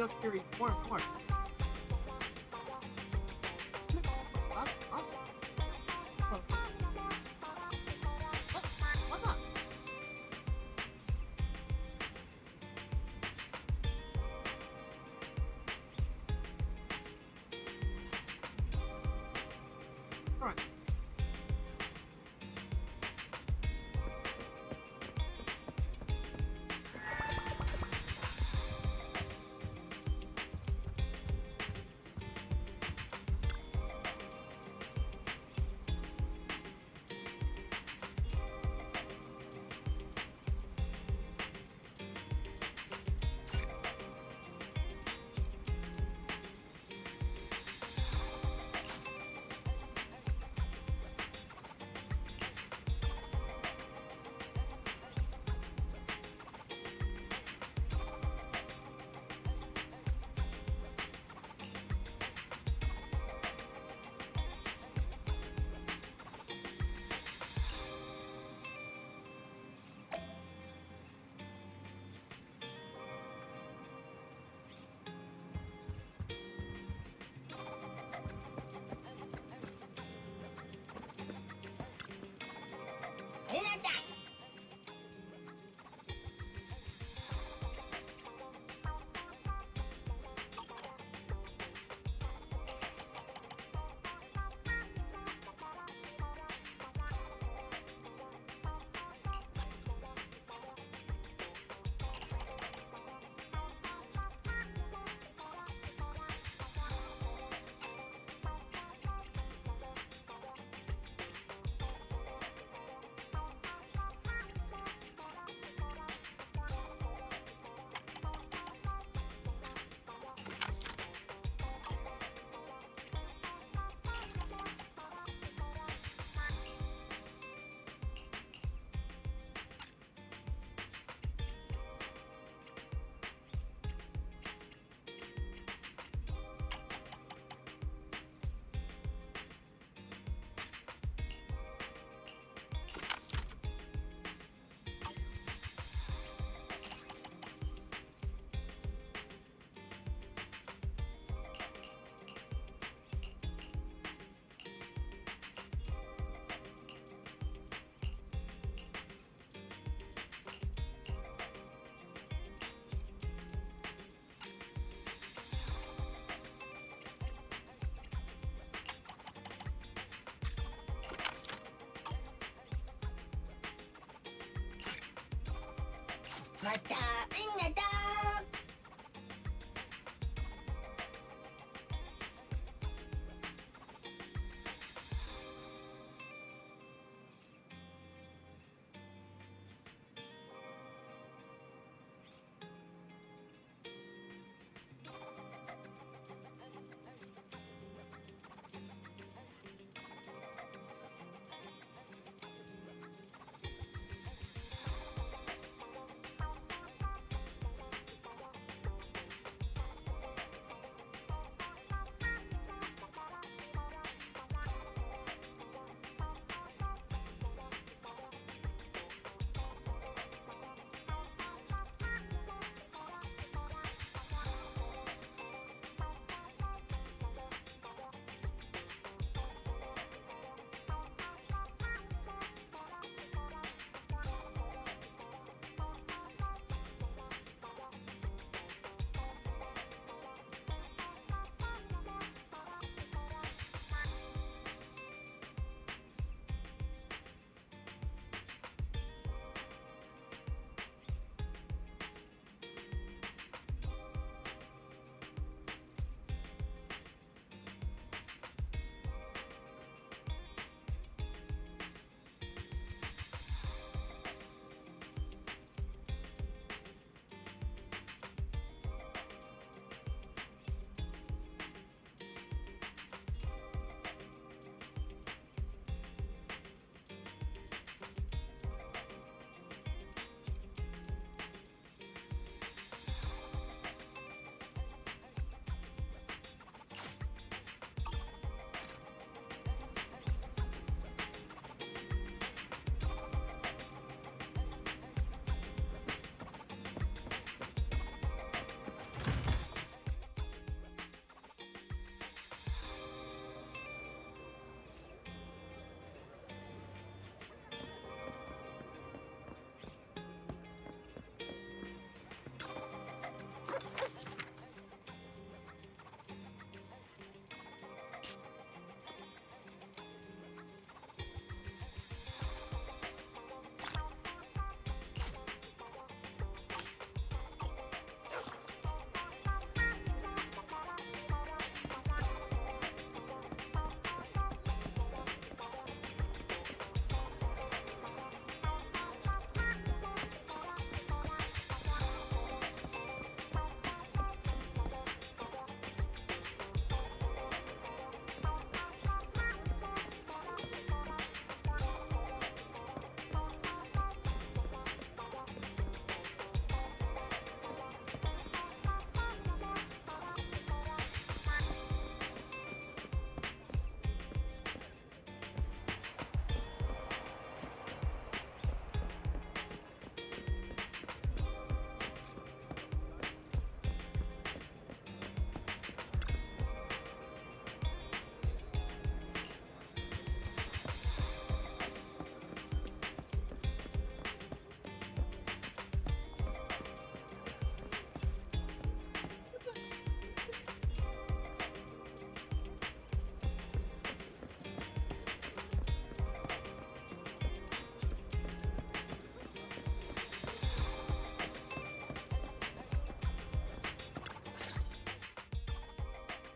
video series more and more. What's up? All right.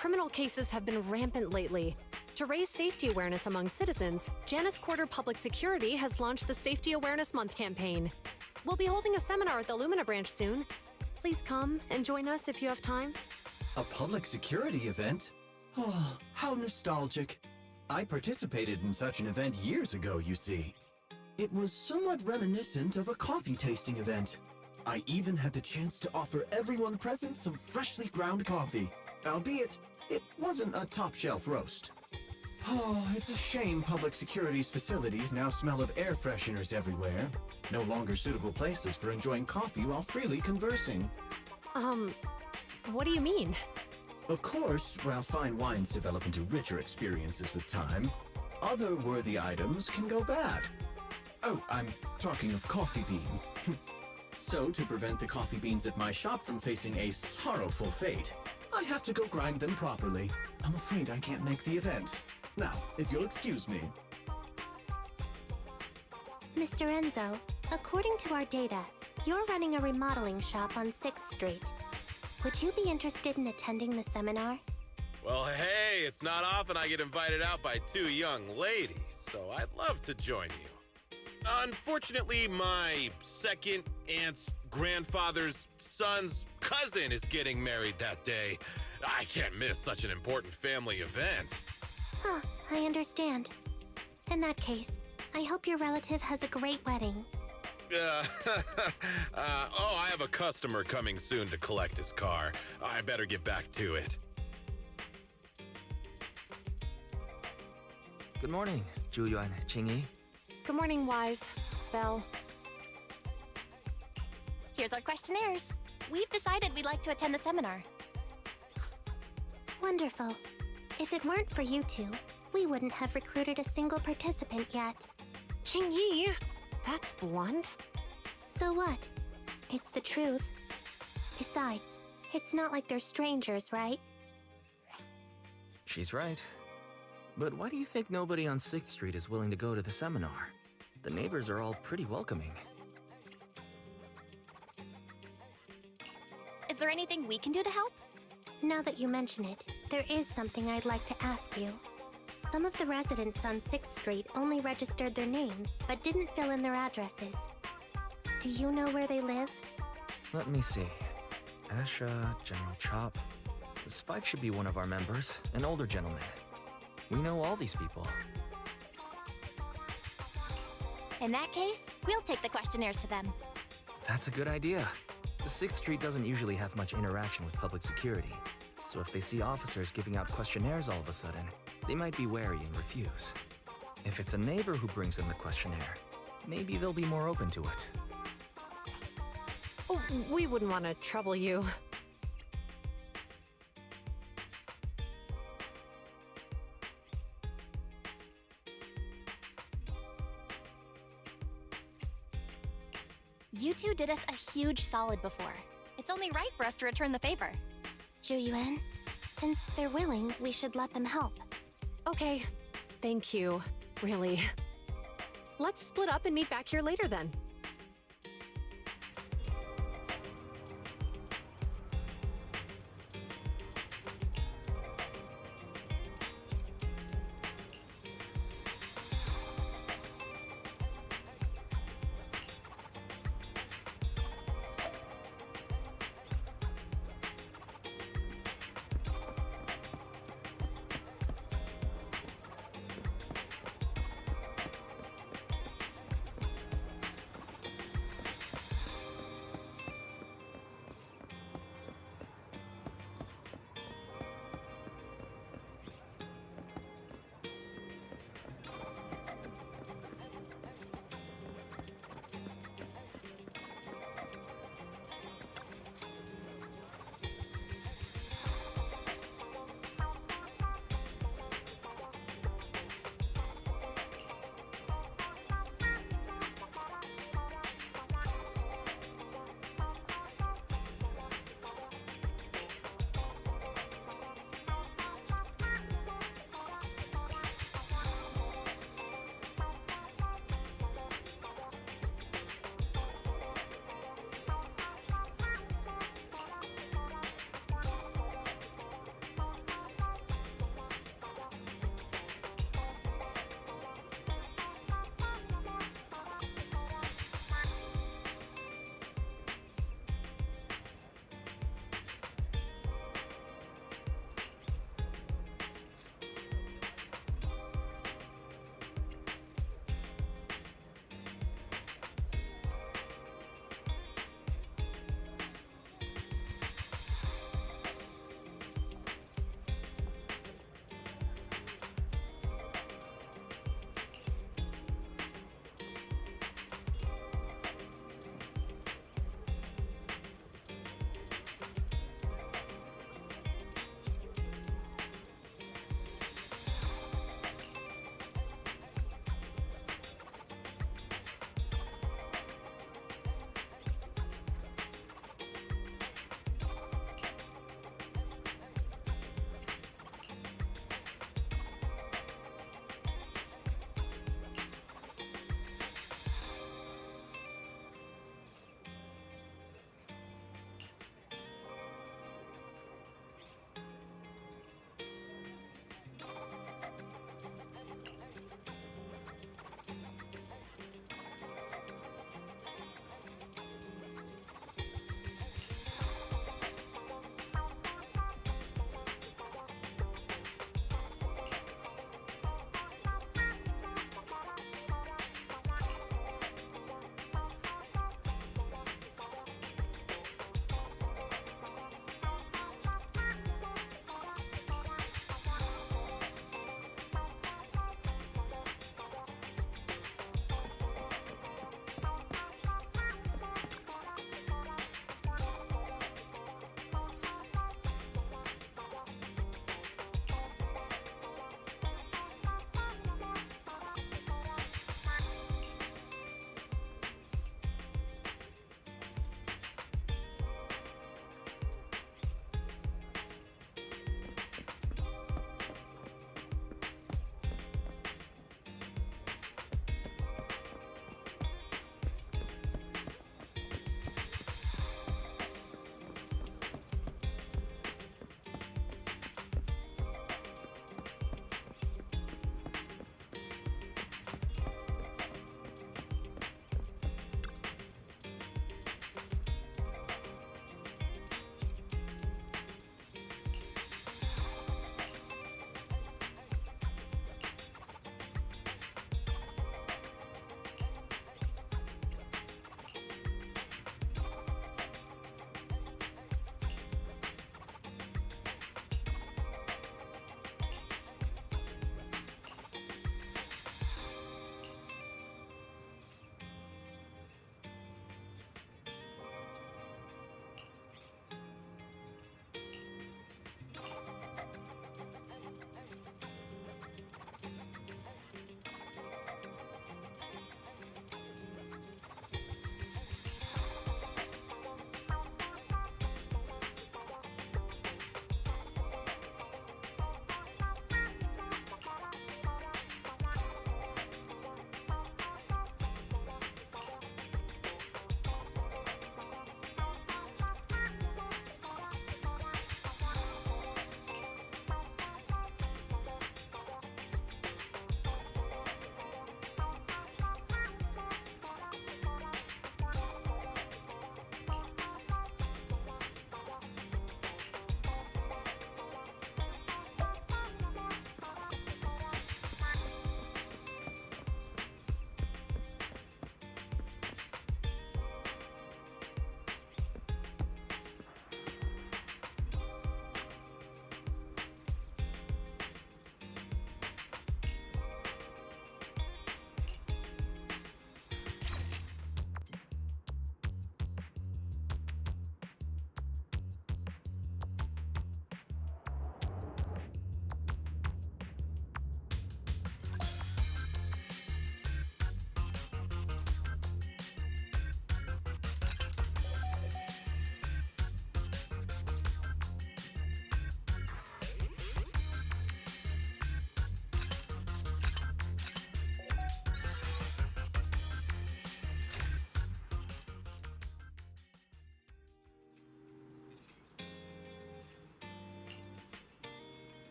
criminal cases have been rampant lately. To raise safety awareness among citizens, Janus Quarter Public Security has launched the Safety Awareness Month campaign. We'll be holding a seminar at the Lumina branch soon. Please come and join us if you have time. A public security event? Oh, how nostalgic. I participated in such an event years ago, you see. It was somewhat reminiscent of a coffee tasting event. I even had the chance to offer everyone present some freshly ground coffee, albeit it wasn't a top-shelf roast. Oh, it's a shame public security's facilities now smell of air fresheners everywhere. No longer suitable places for enjoying coffee while freely conversing. What do you mean? Of course, while fine wines develop into richer experiences with time, other worthy items can go bad. Oh, I'm talking of coffee beans. So, to prevent the coffee beans at my shop from facing a sorrowful fate, I have to go grind them properly. I'm afraid I can't make the event. Now, if you'll excuse me. Mr. Enzo, according to our data, you're running a remodeling shop on 6th Street. Would you be interested in attending the seminar? Well, hey, it's not often I get invited out by two young ladies, so I'd love to join you. Unfortunately, my second aunt's grandfather's son's cousin is getting married that day. I can't miss such an important family event. Huh, I understand. In that case, I hope your relative has a great wedding. I have a customer coming soon to collect his car. I better get back to it. Good morning, Zhu-Yuan, Qingyi. Good morning, Wise. Belle. Here's our questionnaires. We've decided we'd like to attend the seminar. Wonderful. If it weren't for you two, we wouldn't have recruited a single participant yet. Qingyi, that's blunt. So what? It's the truth. Besides, it's not like they're strangers, right? She's right. But why do you think nobody on 6th Street is willing to go to the seminar? The neighbors are all pretty welcoming. Is there anything we can do to help? Now that you mention it, there is something I'd like to ask you. Some of the residents on 6th Street only registered their names, but didn't fill in their addresses. Do you know where they live? Let me see. Asha, General Chop. Spike should be one of our members, an older gentleman. We know all these people. In that case, we'll take the questionnaires to them. That's a good idea. 6th Street doesn't usually have much interaction with public security, so if they see officers giving out questionnaires all of a sudden, they might be wary and refuse. If it's a neighbor who brings in the questionnaire, maybe they'll be more open to it. Oh, we wouldn't want to trouble you. You two did us a huge solid before. It's only right for us to return the favor. Zhu-Yuan, since they're willing, we should let them help. Okay, thank you. Really. Let's split up and meet back here later then.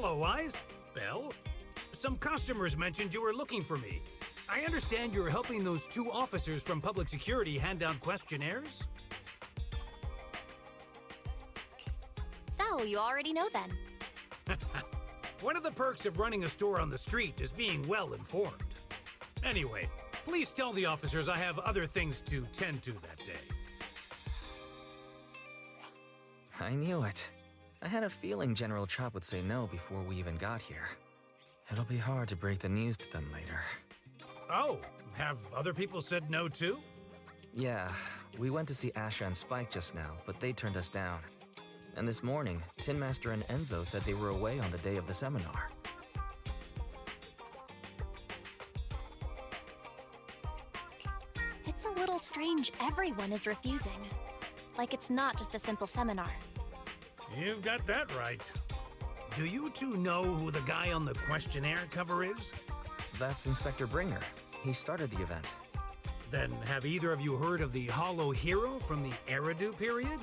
Hello, Wise. Belle. Some customers mentioned you were looking for me. I understand you're helping those two officers from public security hand down questionnaires? So, you already know then. One of the perks of running a store on the street is being well informed. Anyway, please tell the officers I have other things to tend to that day. I knew it. I had a feeling General Chop would say no before we even got here. It'll be hard to break the news to them later. Oh, have other people said no too? Yeah, we went to see Asha and Spike just now, but they turned us down. And this morning, Tin Master and Enzo said they were away on the day of the seminar. It's a little strange everyone is refusing. Like it's not just a simple seminar. You've got that right. Do you two know who the guy on the questionnaire cover is? That's Inspector Bringer. He started the event. Then have either of you heard of the Hollow Hero from the Eridu period?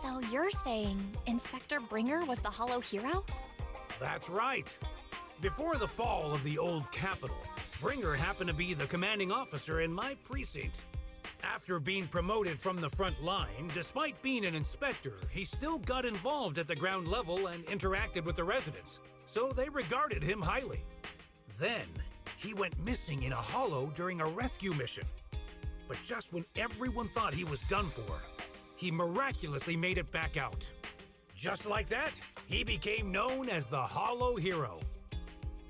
So you're saying Inspector Bringer was the Hollow Hero? That's right. Before the fall of the old capital, Bringer happened to be the commanding officer in my precinct. After being promoted from the front line, despite being an inspector, he still got involved at the ground level and interacted with the residents, so they regarded him highly. Then, he went missing in a hollow during a rescue mission. But just when everyone thought he was done for, he miraculously made it back out. Just like that, he became known as the Hollow Hero.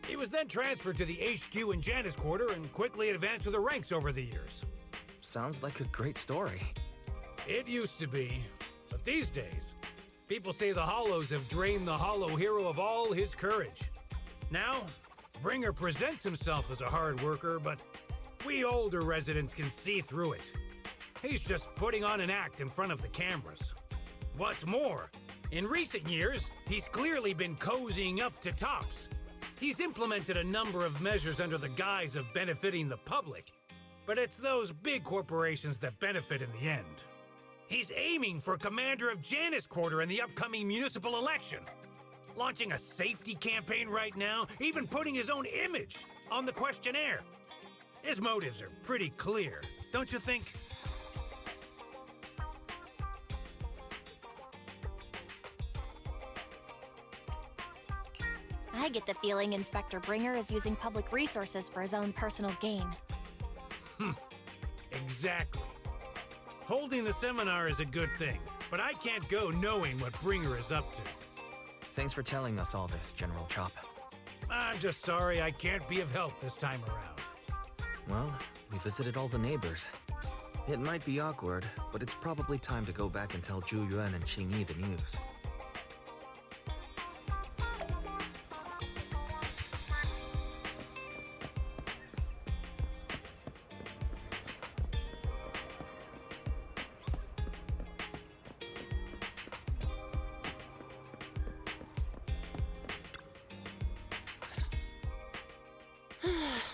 He was then transferred to the HQ in Janus Quarter and quickly advanced to the ranks over the years. Sounds like a great story. It used to be, but these days, people say the Hollows have drained the Hollow Hero of all his courage. Now, Bringer presents himself as a hard worker, but we older residents can see through it. He's just putting on an act in front of the cameras. What's more, in recent years, he's clearly been cozying up to Tops. He's implemented a number of measures under the guise of benefiting the public, but it's those big corporations that benefit in the end. He's aiming for commander of Janus Quarter in the upcoming municipal election, launching a safety campaign right now, even putting his own image on the questionnaire. His motives are pretty clear, don't you think? I get the feeling Inspector Bringer is using public resources for his own personal gain. Exactly. Holding the seminar is a good thing, but I can't go knowing what Bringer is up to. Thanks for telling us all this, General Chop. I'm just sorry I can't be of help this time around. Well, we visited all the neighbors. It might be awkward, but it's probably time to go back and tell Zhu Yuan and Qing Yi the news.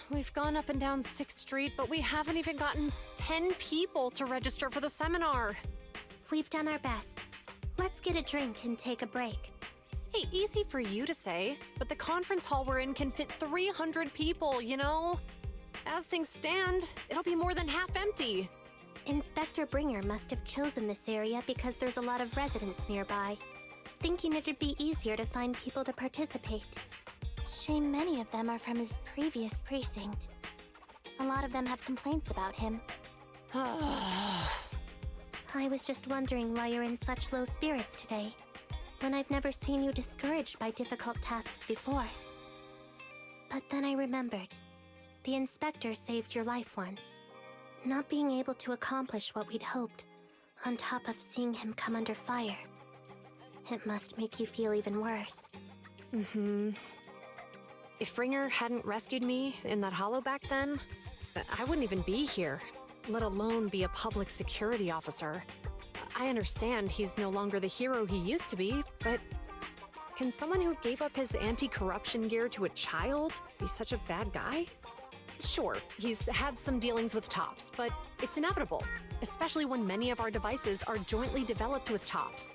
We've gone up and down 6th Street, but we haven't even gotten 10 people to register for the seminar. We've done our best. Let's get a drink and take a break. Hey, easy for you to say, but the conference hall we're in can fit 300 people, you know? As things stand, it'll be more than half empty. Inspector Bringer must have chosen this area because there's a lot of residents nearby, thinking it'd be easier to find people to participate. Shame many of them are from his previous precinct. A lot of them have complaints about him. I was just wondering why you're in such low spirits today, when I've never seen you discouraged by difficult tasks before. But then I remembered. The inspector saved your life once. Not being able to accomplish what we'd hoped, on top of seeing him come under fire. It must make you feel even worse. If Bringer hadn't rescued me in that hollow back then, I wouldn't even be here, let alone be a public security officer. I understand he's no longer the hero he used to be, but can someone who gave up his anti-corruption gear to a child be such a bad guy? Sure, he's had some dealings with Tops, but it's inevitable, especially when many of our devices are jointly developed with Tops.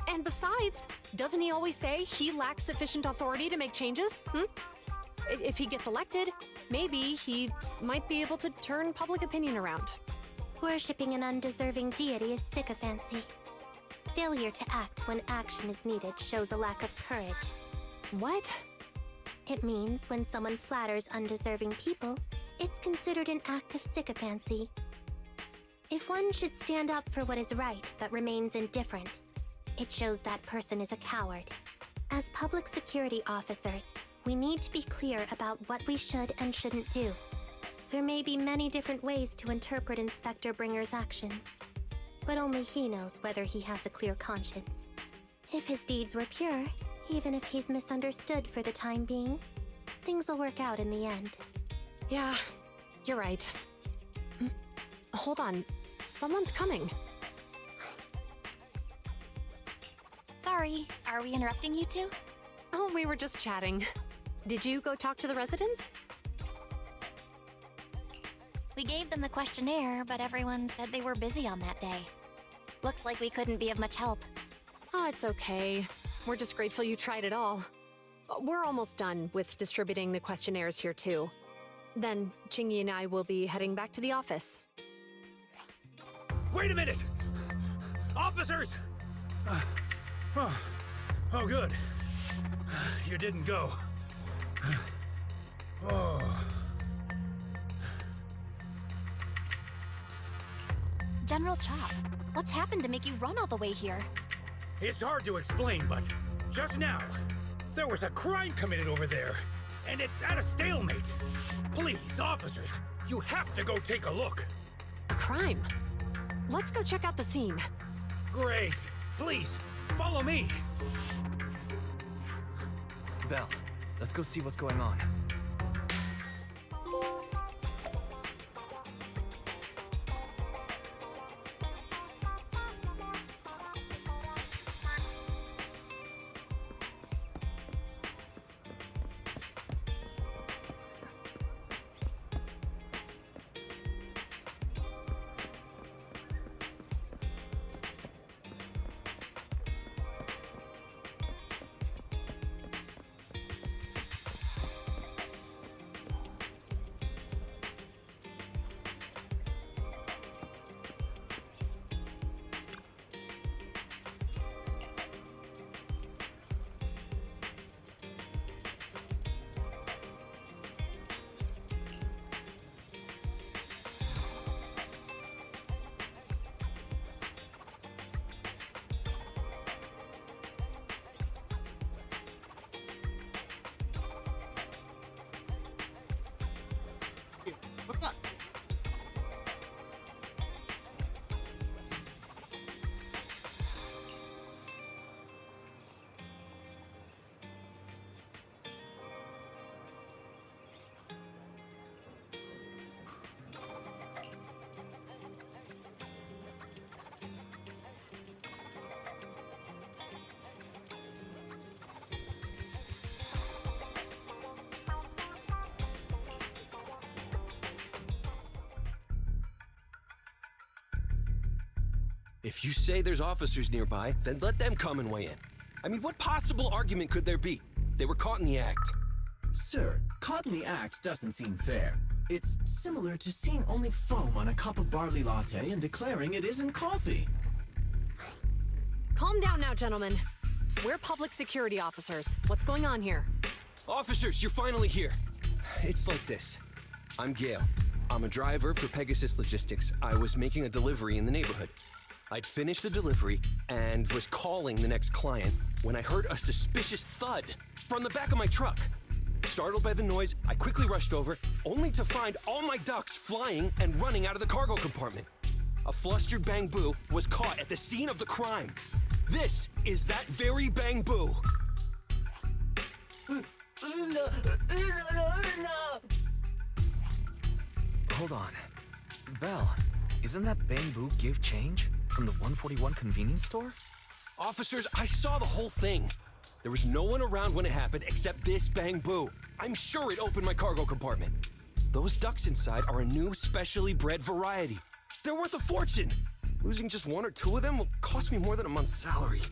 And besides, doesn't he always say he lacks sufficient authority to make changes? If he gets elected, maybe he might be able to turn public opinion around. Worshipping an undeserving deity is sycophancy. Failure to act when action is needed shows a lack of courage. What? It means when someone flatters undeserving people, it's considered an act of sycophancy. If one should stand up for what is right but remains indifferent, it shows that person is a coward. As public security officers, we need to be clear about what we should and shouldn't do. There may be many different ways to interpret Inspector Bringer's actions, but only he knows whether he has a clear conscience. If his deeds were pure, even if he's misunderstood for the time being, things will work out in the end. Yeah, you're right. Hold on, someone's coming. Sorry, are we interrupting you two? Oh, we were just chatting. Did you go talk to the residents? We gave them the questionnaire, but everyone said they were busy on that day. Looks like we couldn't be of much help. Oh, it's okay. We're just grateful you tried it all. We're almost done with distributing the questionnaires here, too. Then, Chingy and I will be heading back to the office. Wait a minute! Officers! Oh, good. You didn't go. Oh. General Chop, what's happened to make you run all the way here? It's hard to explain, but just now, there was a crime committed over there, and it's at a stalemate. Please, officers, you have to go take a look. A crime? Let's go check out the scene. Great. Please, follow me. Belle, let's go see what's going on. What's up? If you say there's officers nearby, then let them come and weigh in. I mean, what possible argument could there be? They were caught in the act. Sir, caught in the act doesn't seem fair. It's similar to seeing only foam on a cup of barley latte and declaring it isn't coffee. Calm down now, gentlemen. We're public security officers. What's going on here? Officers, you're finally here. It's like this. I'm Gale. I'm a driver for Pegasus Logistics. I was making a delivery in the neighborhood. I'd finished the delivery and was calling the next client when I heard a suspicious thud from the back of my truck. Startled by the noise, I quickly rushed over, only to find all my ducks flying and running out of the cargo compartment. A flustered Bang Boo was caught at the scene of the crime. This is that very Bang Boo. Hold on. Belle, isn't that Bang Boo give change from the 141 convenience store? Officers, I saw the whole thing. There was no one around when it happened except this Bang Boo. I'm sure it opened my cargo compartment. Those ducks inside are a new, specially bred variety. They're worth a fortune. Losing just one or two of them will cost me more than a month's salary.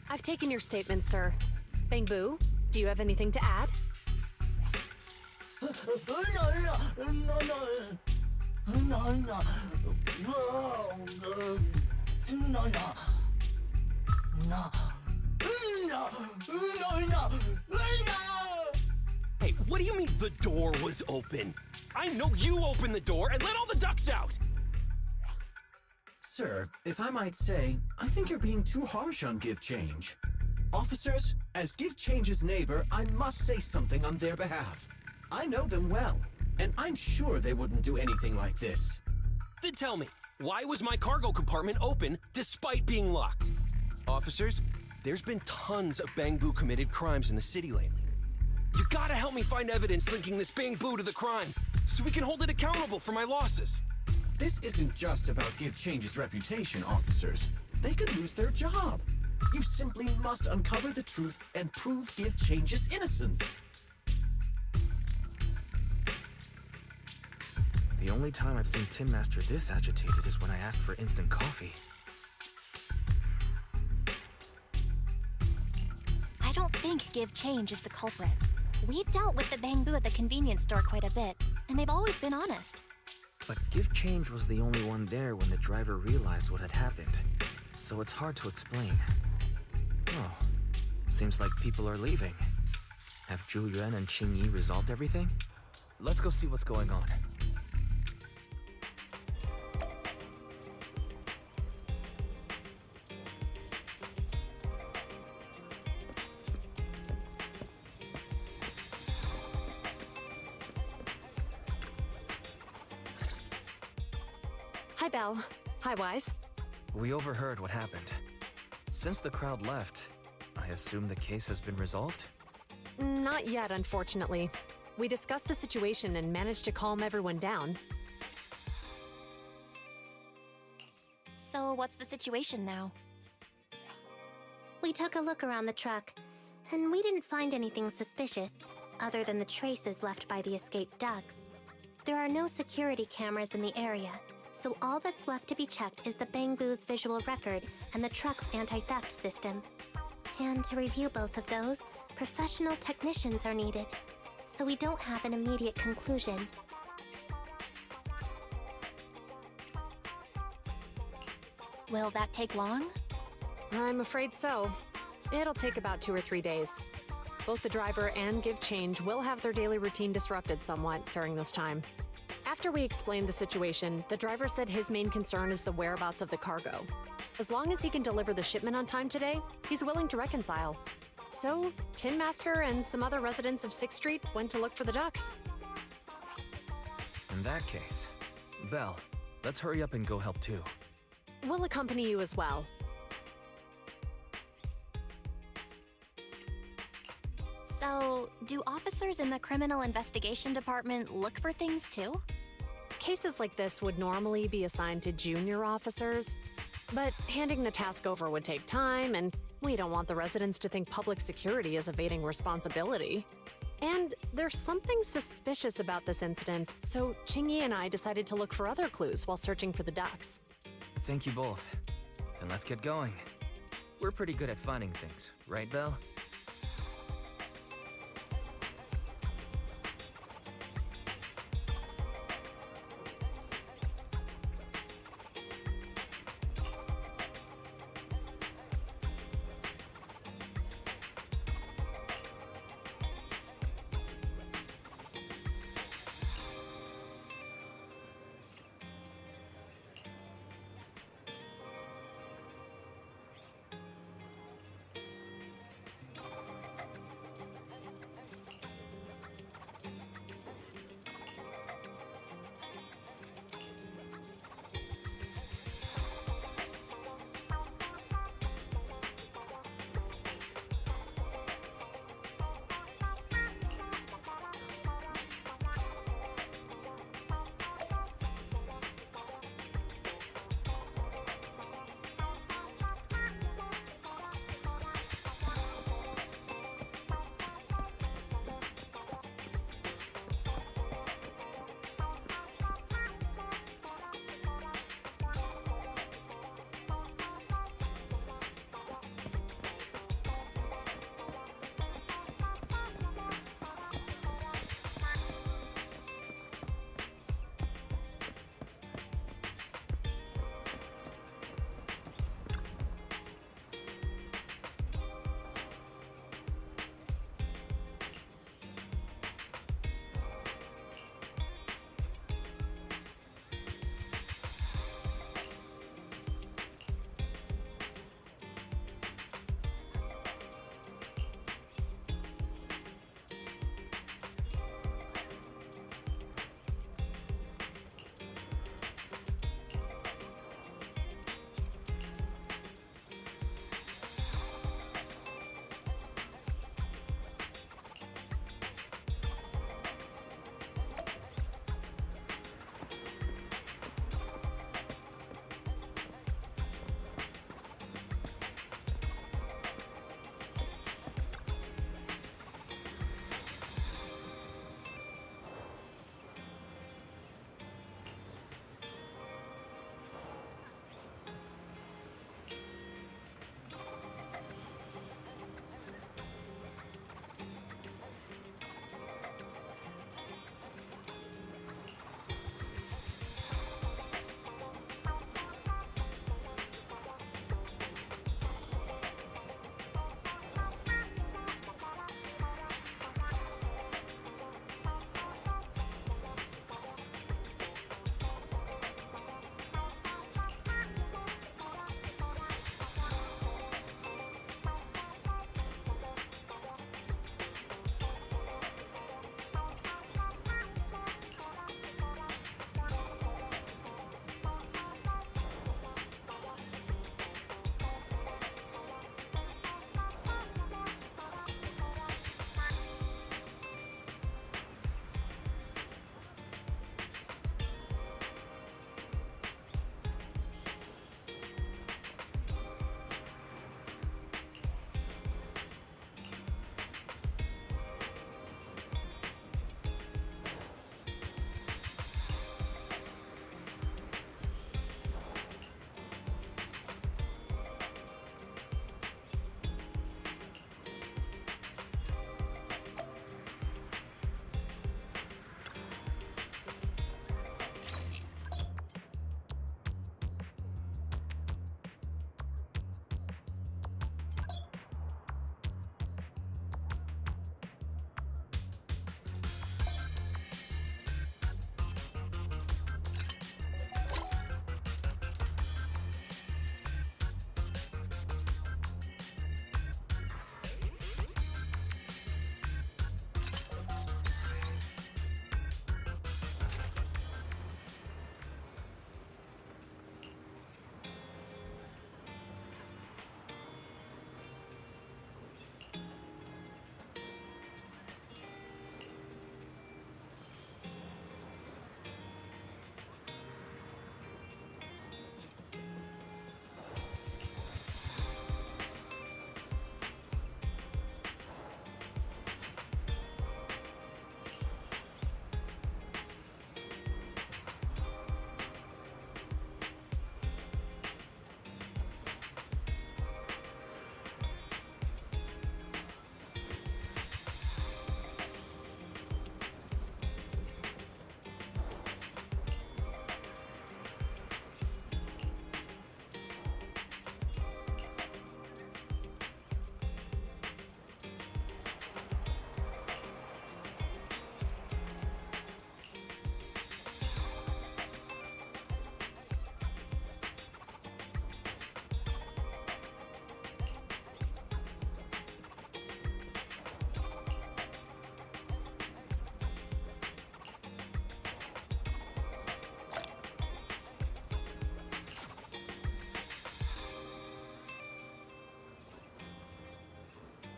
I've taken your statement, sir. Bangbu, do you have anything to add? Hey, what do you mean the door was open? I know you opened the door and let all the ducks out! Sir, if I might say, I think you're being too harsh on Give Change. Officers, as Give Change's neighbor, I must say something on their behalf. I know them well, and I'm sure they wouldn't do anything like this. Then tell me, why was my cargo compartment open despite being locked? Officers, there's been tons of Bangbu committed crimes in the city lately. You gotta help me find evidence linking this Bangbu to the crime, so we can hold it accountable for my losses. This isn't just about Give Change's reputation, officers. They could lose their job. You simply must uncover the truth and prove Give Change's innocence. The only time I've seen Tin Master this agitated is when I asked for instant coffee. I don't think Give Change is the culprit. We've dealt with the Bangbu at the convenience store quite a bit, and they've always been honest. But Give Change was the only one there when the driver realized what had happened, so it's hard to explain. Oh, seems like people are leaving. Have Zhu Yuan and Qing Yi resolved everything? Let's go see what's going on. Hi, Belle. Hi, Wise. We overheard what happened. Since the crowd left, I assume the case has been resolved? Not yet, unfortunately. We discussed the situation and managed to calm everyone down. So what's the situation now? We took a look around the truck, and we didn't find anything suspicious, other than the traces left by the escaped ducks. There are no security cameras in the area, so all that's left to be checked is the Bangbu's visual record and the truck's anti-theft system. And to review both of those, professional technicians are needed, so we don't have an immediate conclusion. Will that take long? I'm afraid so. It'll take about 2 or 3 days. Both the driver and Give Change will have their daily routine disrupted somewhat during this time. After we explained the situation, the driver said his main concern is the whereabouts of the cargo. As long as he can deliver the shipment on time today, he's willing to reconcile. So, Tin Master and some other residents of 6th Street went to look for the ducks. In that case, Belle, let's hurry up and go help too. We'll accompany you as well. So, do officers in the criminal investigation department look for things too? Cases like this would normally be assigned to junior officers, but handing the task over would take time, and we don't want the residents to think public security is evading responsibility. And there's something suspicious about this incident, so Qingyi and I decided to look for other clues while searching for the ducks. Thank you both. Then let's get going. We're pretty good at finding things, right, Belle?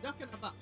ducking about.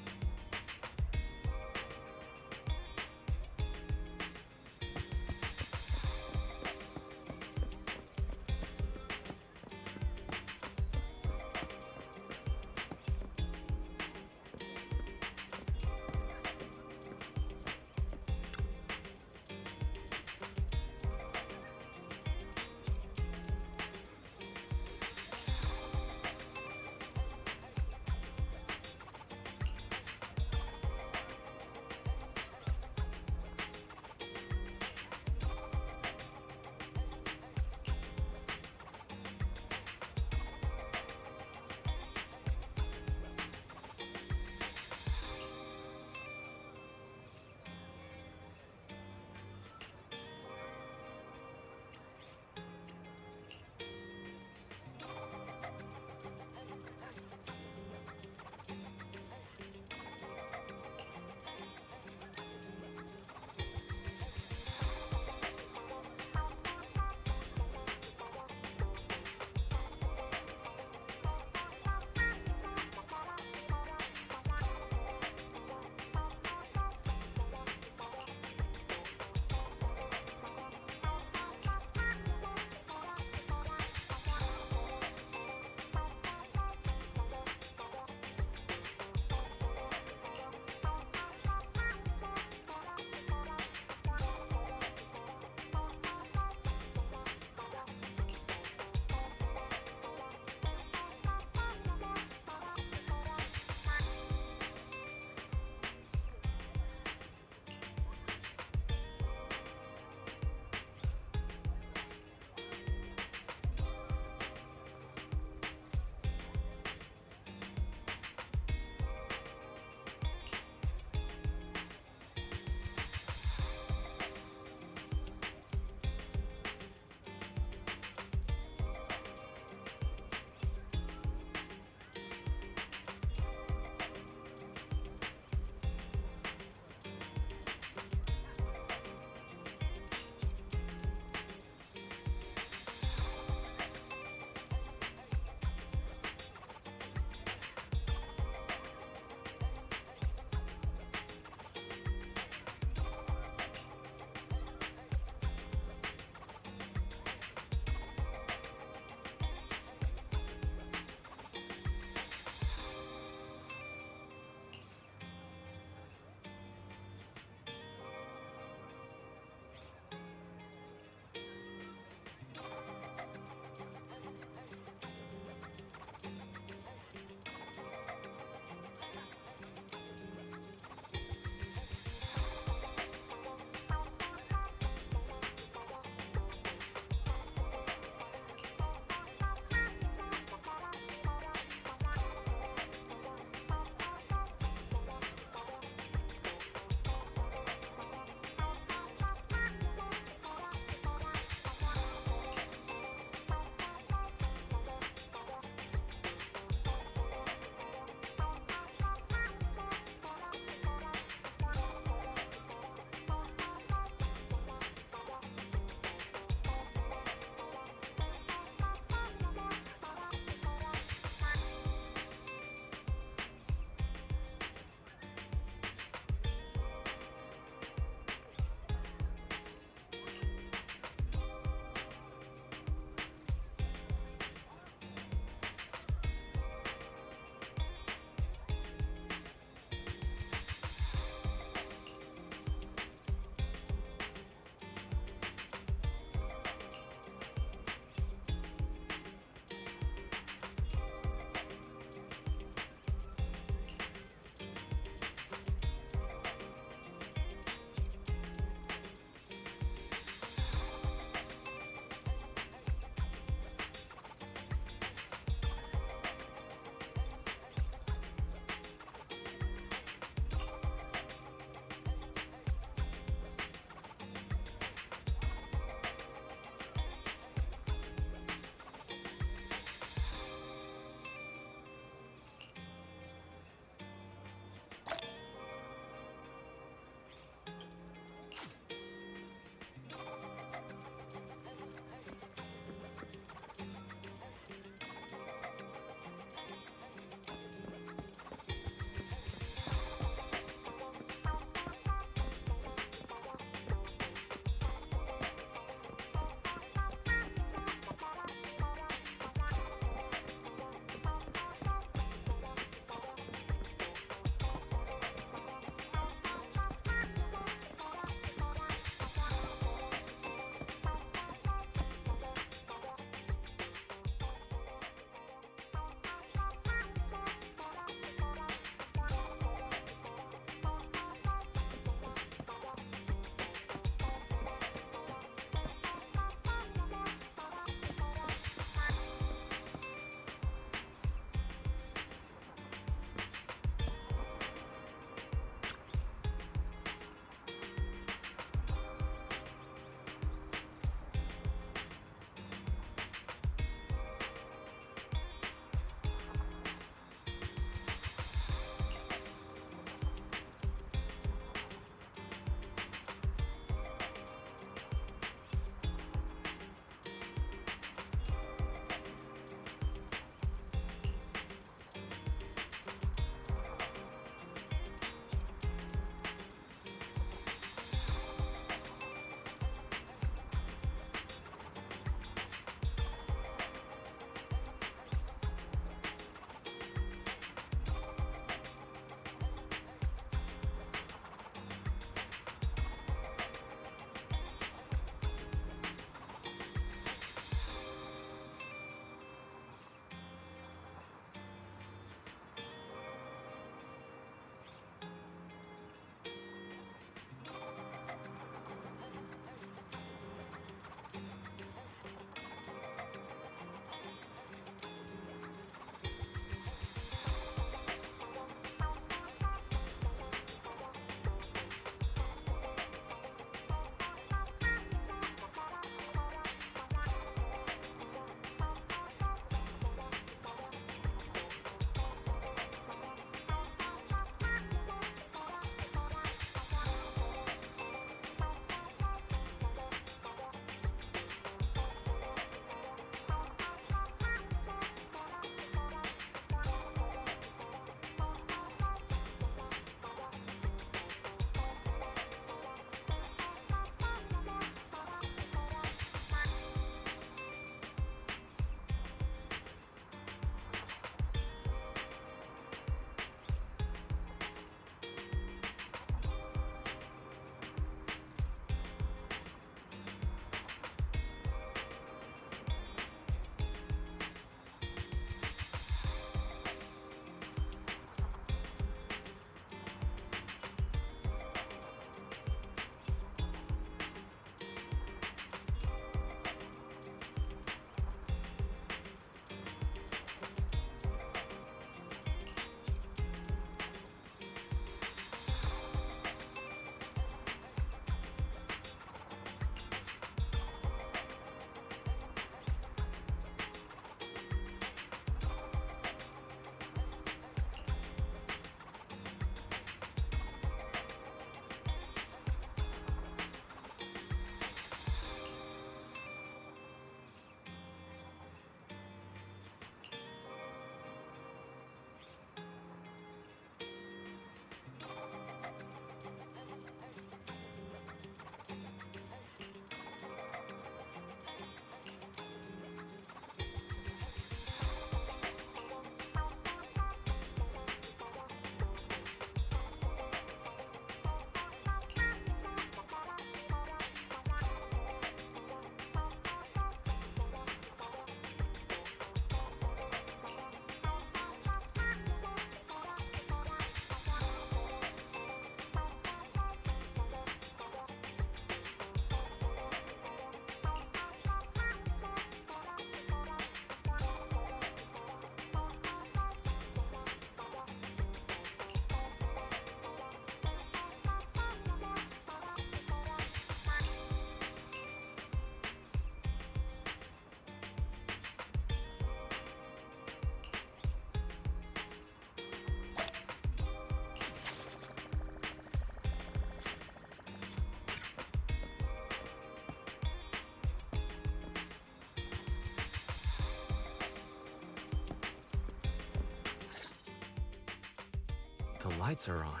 The lights are on.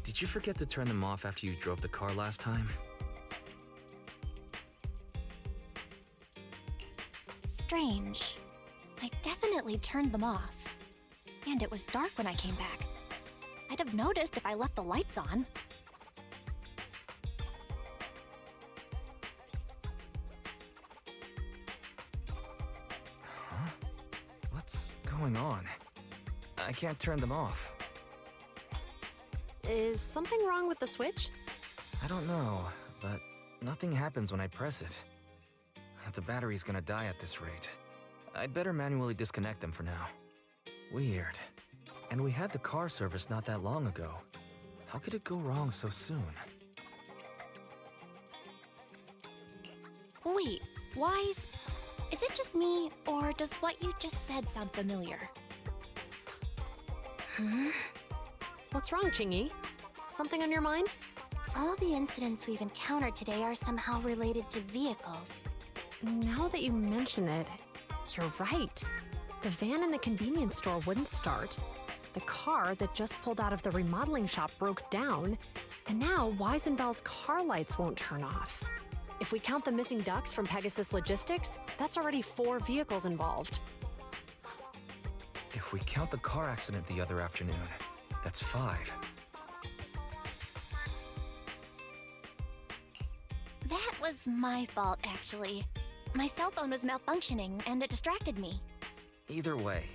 Did you forget to turn them off after you drove the car last time? Strange. I definitely turned them off. And it was dark when I came back. I'd have noticed if I left the lights on. Huh? What's going on? I can't turn them off. Is something wrong with the switch? I don't know, but nothing happens when I press it. The battery's gonna die at this rate. I'd better manually disconnect them for now. Weird. And we had the car service not that long ago. How could it go wrong so soon? Wait, Wise? Is it just me, or does what you just said sound familiar? What's wrong, Qingyi? Something on your mind? All the incidents we've encountered today are somehow related to vehicles. Now that you mention it, you're right. The van in the convenience store wouldn't start. The car that just pulled out of the remodeling shop broke down. And now Wise and Bell's car lights won't turn off. If we count the missing ducks from Pegasus Logistics, that's already 4 vehicles involved. If we count the car accident the other afternoon, that's 5. That was my fault, actually. My cell phone was malfunctioning, and it distracted me. Either way,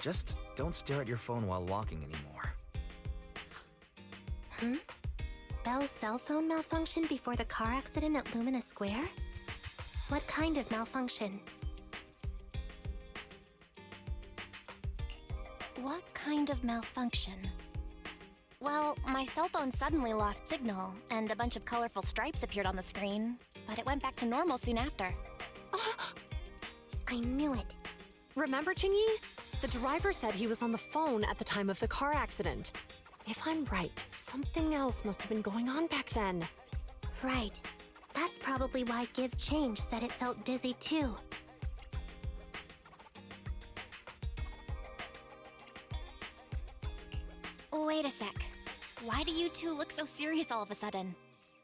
just don't stare at your phone while walking anymore. Bell's cell phone malfunctioned before the car accident at Lumina Square? What kind of malfunction? What kind of malfunction? Well, my cell phone suddenly lost signal, and a bunch of colorful stripes appeared on the screen, but it went back to normal soon after. I knew it. Remember, Qingyi? The driver said he was on the phone at the time of the car accident. If I'm right, something else must have been going on back then. Right. That's probably why Give Change said it felt dizzy too. Wait a sec. Why do you two look so serious all of a sudden?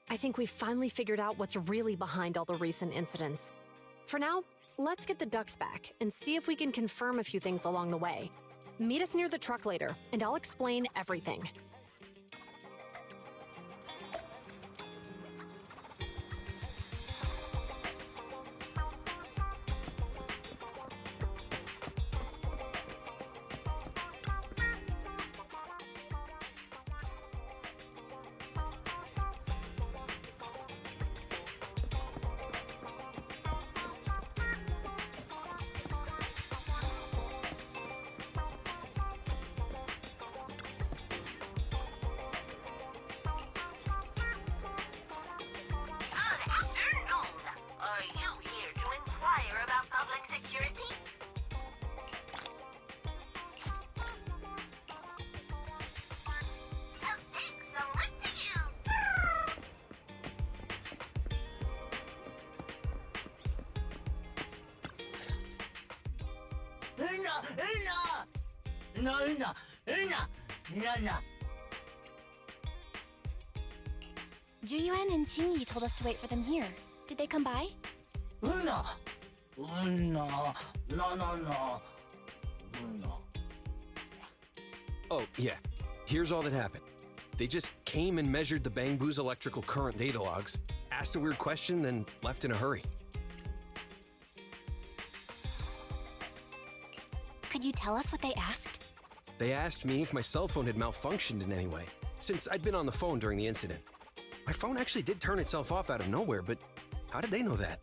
I think we finally figured out what's really behind all the recent incidents. For now, let's get the ducks back and see if we can confirm a few things along the way. Meet us near the truck later, and I'll explain everything. Juyuan and Qingyi told us to wait for them here. Did they come by? Oh, yeah. Here's all that happened. They just came and measured the Bangbu's electrical current data logs, asked a weird question, then left in a hurry. Could you tell us what they asked? They asked me if my cell phone had malfunctioned in any way, since I'd been on the phone during the incident. My phone actually did turn itself off out of nowhere, but how did they know that?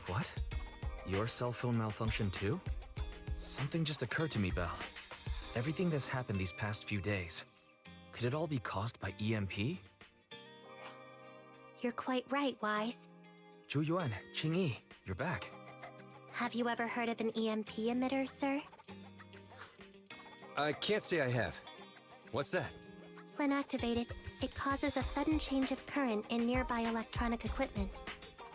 What? Your cell phone malfunctioned too? Something just occurred to me, Belle. Everything that's happened these past few days, could it all be caused by EMP? You're quite right, Wise. Juyuan, Qingyi, you're back. Have you ever heard of an EMP emitter, sir? I can't say I have. What's that? When activated, it causes a sudden change of current in nearby electronic equipment,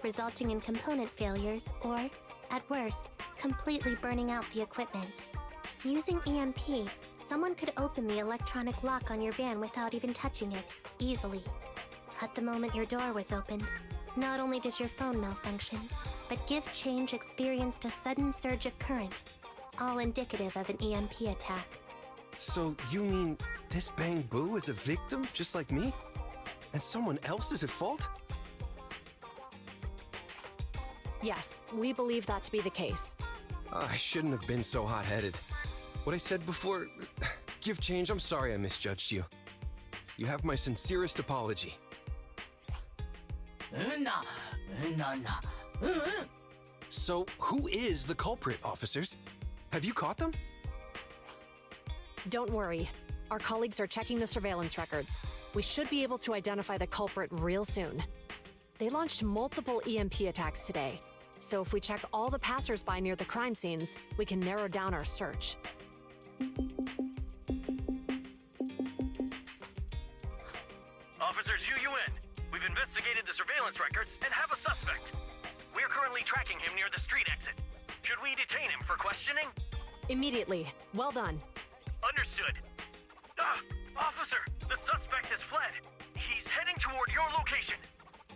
resulting in component failures or, at worst, completely burning out the equipment. Using EMP, Someone could open the electronic lock on your van without even touching it, easily. At the moment your door was opened, not only did your phone malfunction, but Gift Change experienced a sudden surge of current, all indicative of an EMP attack. So you mean this Bang Boo is a victim just like me? And someone else is at fault? Yes, we believe that to be the case. I shouldn't have been so hot-headed. What I said before... Gift Change, I'm sorry I misjudged you. You have my sincerest apology. So, who is the culprit, officers? Have you caught them? Don't worry. Our colleagues are checking the surveillance records. We should be able to identify the culprit real soon. They launched multiple EMP attacks today, so if we check all the passers-by near the crime scenes, we can narrow down our search. Officer Zhu Yuan, we've investigated the surveillance records and have a suspect. We're currently tracking him near the street exit. Should we detain him for questioning? Immediately. Well done. Understood. Officer, the suspect has fled. He's heading toward your location.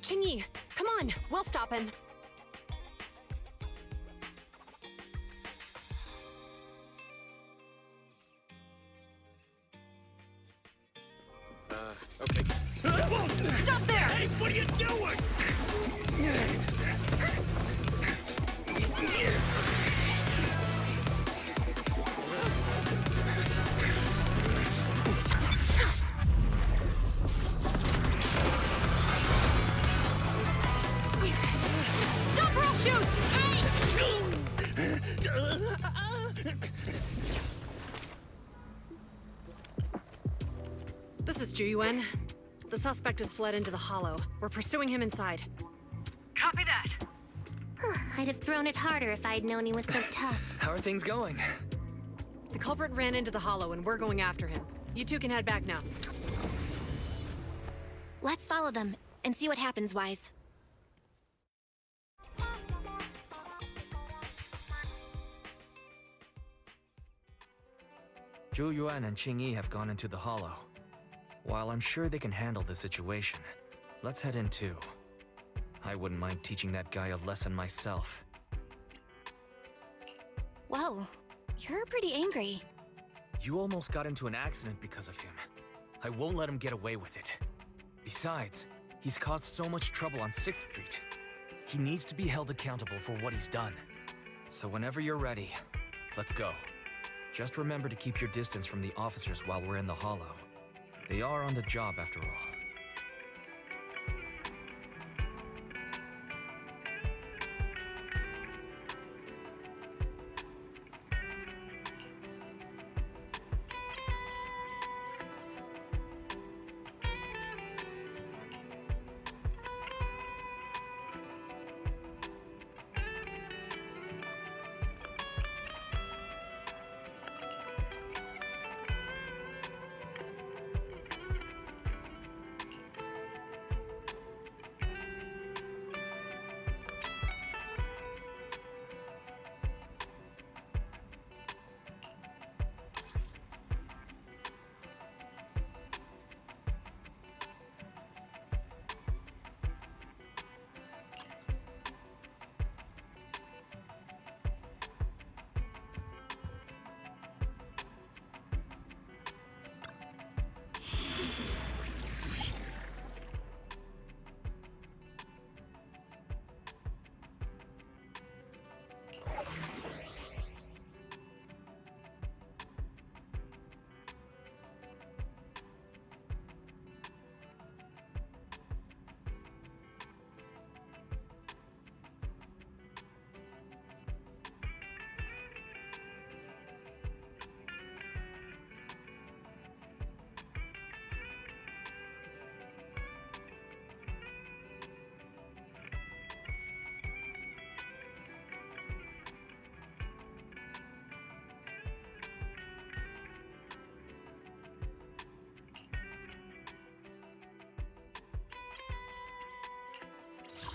Qingyi, come on, we'll stop him. Okay. Stop there! Hey, what are you doing? Stop or I'll shoot! This is Zhu Yuan. The suspect has fled into the hollow. We're pursuing him inside. Copy that. I'd have thrown it harder if I'd known he was so tough. How are things going? The culprit ran into the hollow and we're going after him. You two can head back now. Let's follow them and see what happens, Wise. Zhu Yuan and Qingyi have gone into the hollow. While I'm sure they can handle the situation, let's head in too. I wouldn't mind teaching that guy a lesson myself. Whoa, you're pretty angry. You almost got into an accident because of him. I won't let him get away with it. Besides, he's caused so much trouble on 6th Street. He needs to be held accountable for what he's done. So whenever you're ready, let's go. Just remember to keep your distance from the officers while we're in the hollow. They are on the job after all.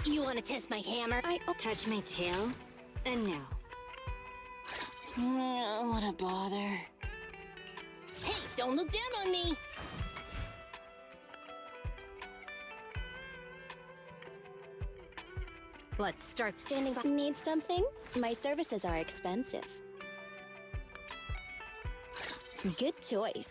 You want to test my hammer? Touch my tail? No. What a bother. Don't look down on me. Let's start Standing by. Need something? My services are expensive. Good choice.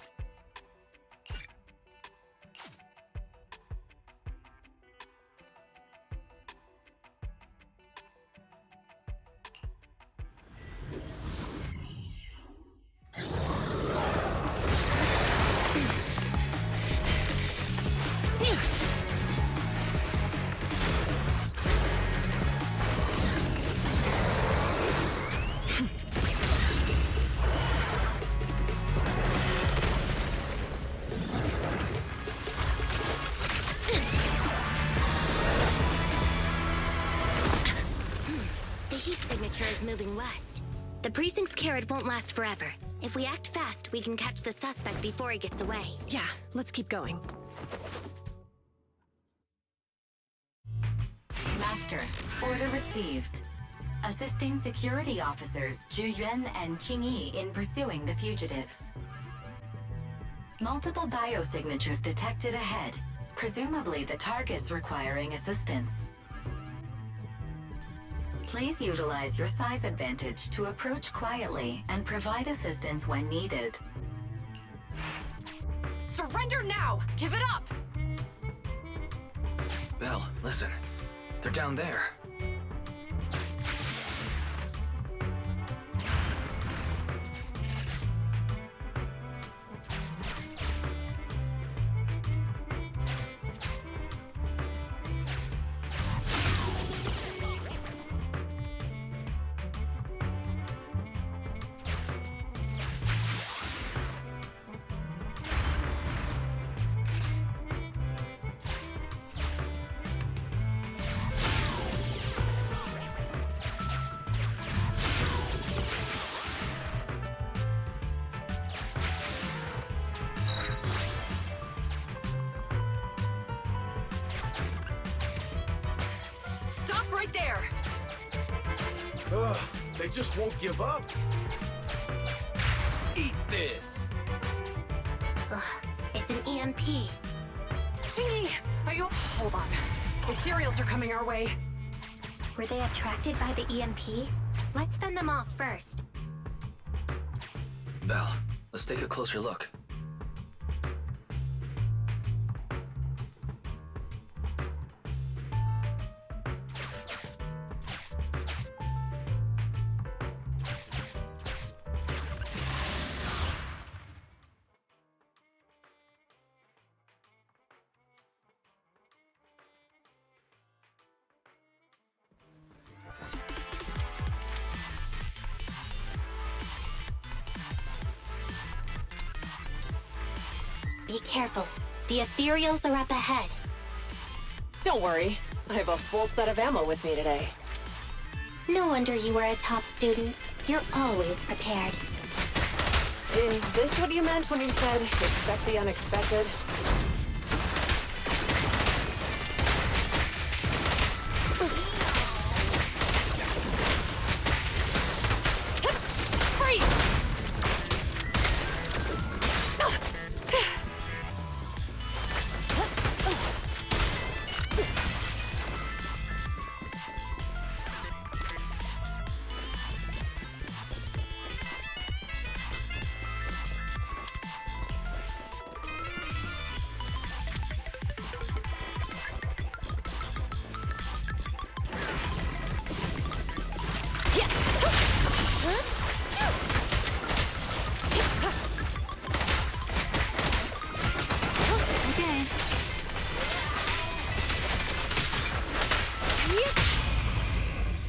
Is moving west. The precinct's carrot won't last forever. If we act fast, we can catch the suspect before he gets away. Yeah, let's keep going. Master, order received. Assisting security officers Zhu Yuan and Qing Yi in pursuing the fugitives. Multiple biosignatures detected ahead, presumably the targets requiring assistance. Please utilize your size advantage to approach quietly and provide assistance when needed. Surrender now! Give it up! Belle, listen. They're down there. Stop right there! Ugh, they just won't give up. Eat this. Ugh, it's an EMP. Jingy, are you... Hold on. Ethereals are coming our way. Were they attracted by the EMP? Let's fend them off first. Belle, let's take a closer look. Be careful. The Ethereals are up ahead. Don't worry. I have a full set of ammo with me today. No wonder you were a top student. You're always prepared. Is this what you meant when you said, expect the unexpected? Freeze!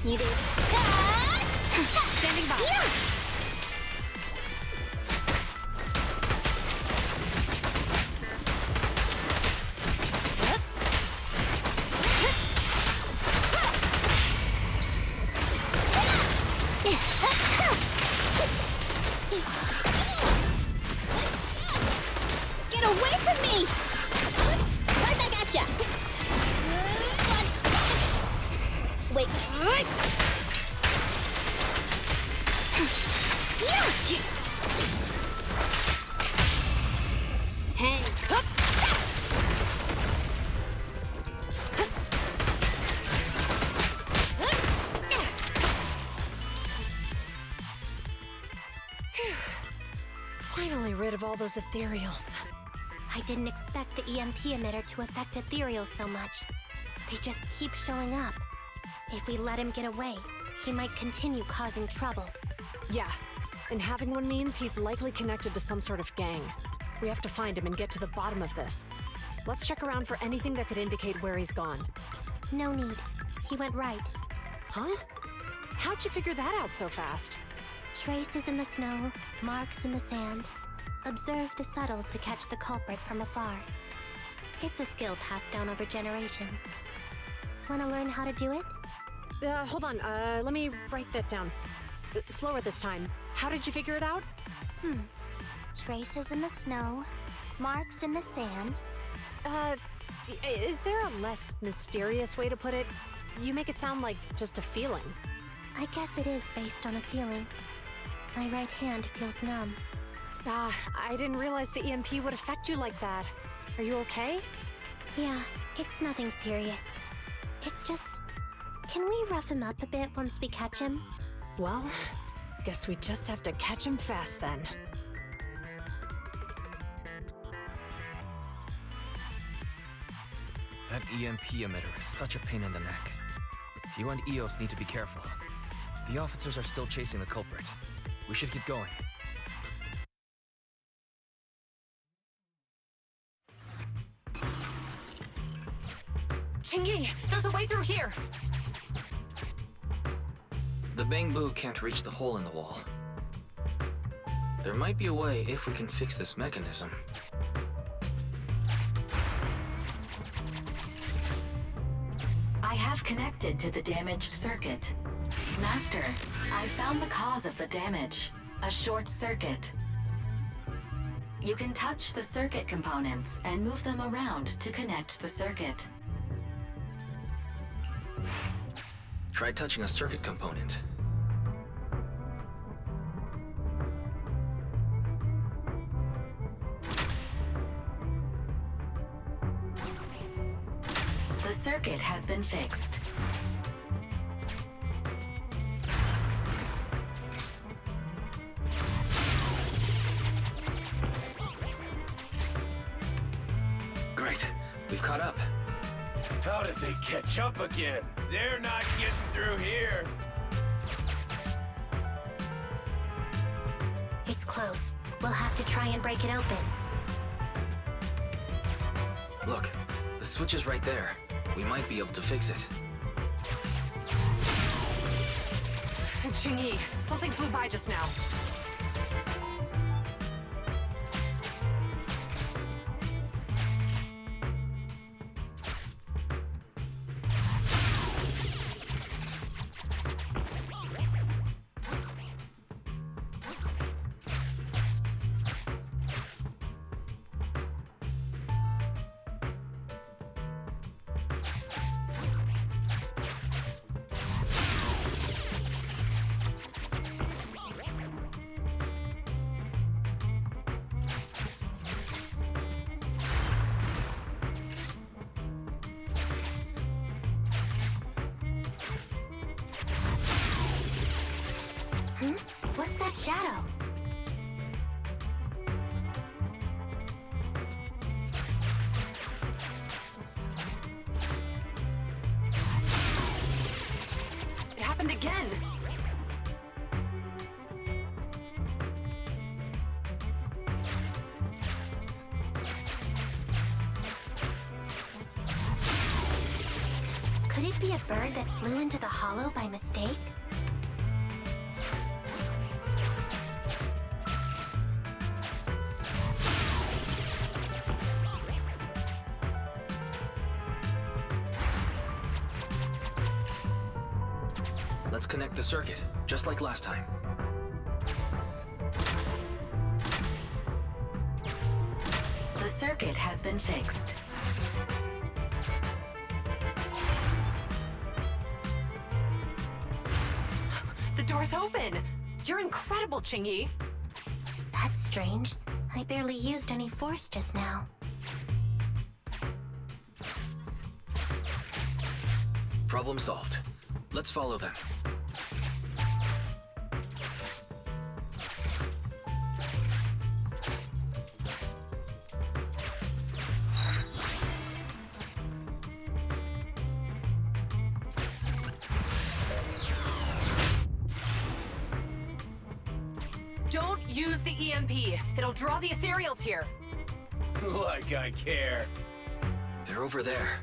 You did. Standing by. Get away from me! Right back at ya! Wait. of all those ethereals. I didn't expect the EMP emitter to affect ethereals so much. They just keep showing up. If we let him get away, he might continue causing trouble. Yeah, and having one means he's likely connected to some sort of gang. We have to find him and get to the bottom of this. Let's check around for anything that could indicate where he's gone. No need. He went right. Huh? How'd you figure that out so fast? Traces in the snow, marks in the sand. Observe the subtle to catch the culprit from afar. It's a skill passed down over generations. Want to learn how to do it? Hold on, let me write that down. Slower this time. How did you figure it out? Traces in the snow, marks in the sand. Is there a less mysterious way to put it? You make it sound like just a feeling. I guess it is based on a feeling. My right hand feels numb. I didn't realize the EMP would affect you like that. Are you okay? Yeah, it's nothing serious. It's just... Can we rough him up a bit once we catch him? Well, guess we just have to catch him fast then. That EMP emitter is such a pain in the neck. You and EOS need to be careful. The officers are still chasing the culprit. We should get going. Qingyi, there's a way through here! The Bangbu can't reach the hole in the wall. There might be a way if we can fix this mechanism. I have connected to the damaged circuit. Master, I found the cause of the damage. A short circuit. You can touch the circuit components and move them around to connect the circuit. Try touching a circuit component. The circuit has been fixed. Great. We've caught up. How did they catch up again? They're not getting through here. It's closed. We'll have to try and break it open. Look, the switch is right there. We might be able to fix it. Qingyi, something flew by just now. What's that shadow? It happened again! Could it be a bird that flew into the hollow by mistake? Let's connect the circuit, just like last time. The circuit has been fixed. The door's open! You're incredible, Qingyi! That's strange. I barely used any force just now. Problem solved. Let's follow them. Use the EMP. It'll draw the ethereals here. Like I care. They're over there.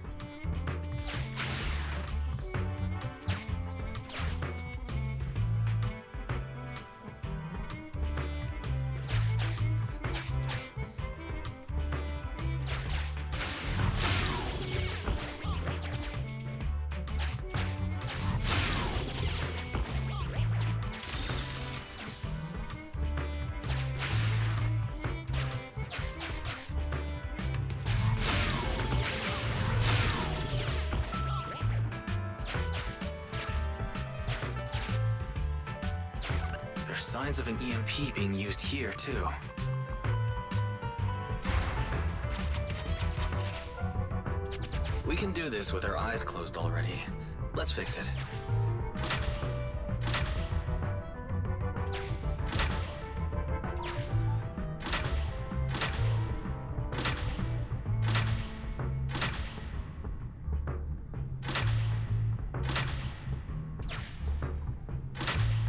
There's signs of an EMP being used here, too. We can do this with our eyes closed already. Let's fix it.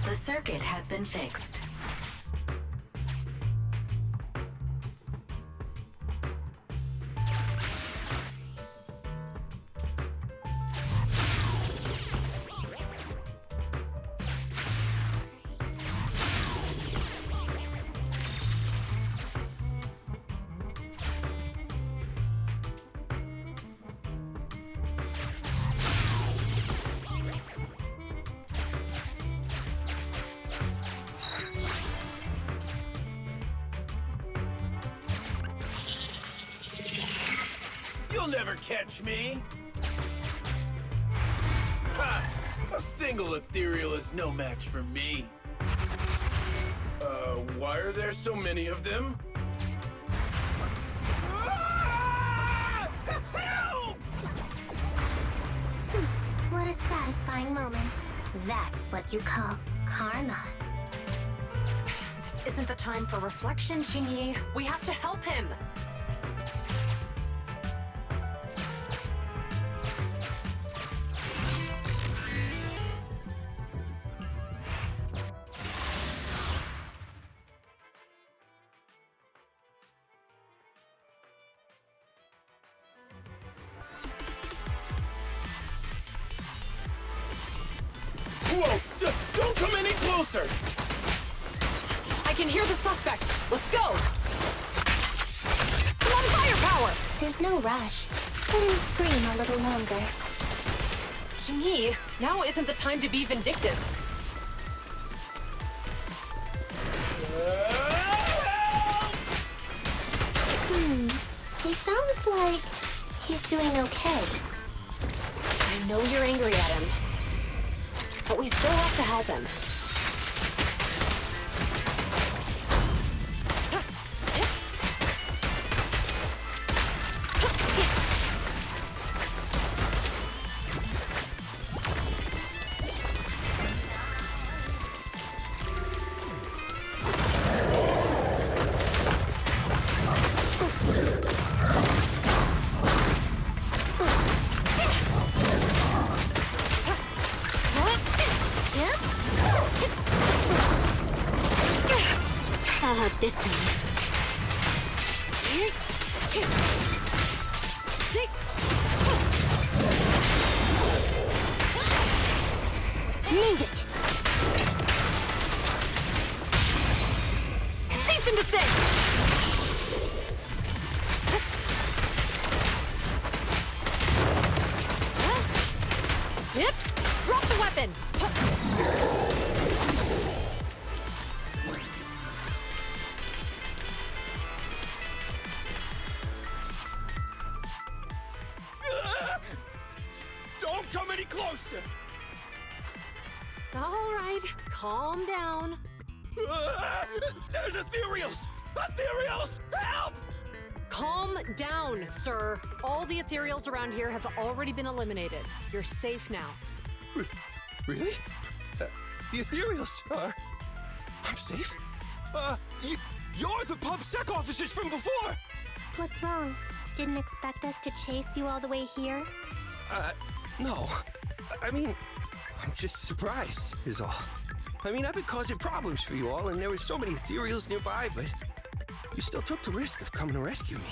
The circuit has been fixed. You'll never catch me! Ha! A single ethereal is no match for me. Why are there so many of them? Ah! Help! What a satisfying moment. That's what you call karma. This isn't the time for reflection, Xingyi. We have to help him. Whoa! Don't come any closer! I can hear the suspect. Let's go! Come on, firepower! There's no rush. Let him scream a little longer. Xingyi, now isn't the time to be vindictive. He sounds like he's doing okay. I know you're angry at him, but we still have to help him. How about this time? Move it! Cease and desist! Yep. Drop the weapon! Don't come any closer! All right, calm down. There's ethereals! Ethereals! Help! Calm down, sir. All the ethereals around here have already been eliminated. You're safe now. Really? The ethereals are... I'm safe? You're the PubSec officers from before! What's wrong? Didn't expect us to chase you all the way here? No. I mean, I'm just surprised, is all. I mean, I've been causing problems for you all, and there were so many ethereals nearby, but you still took the risk of coming to rescue me.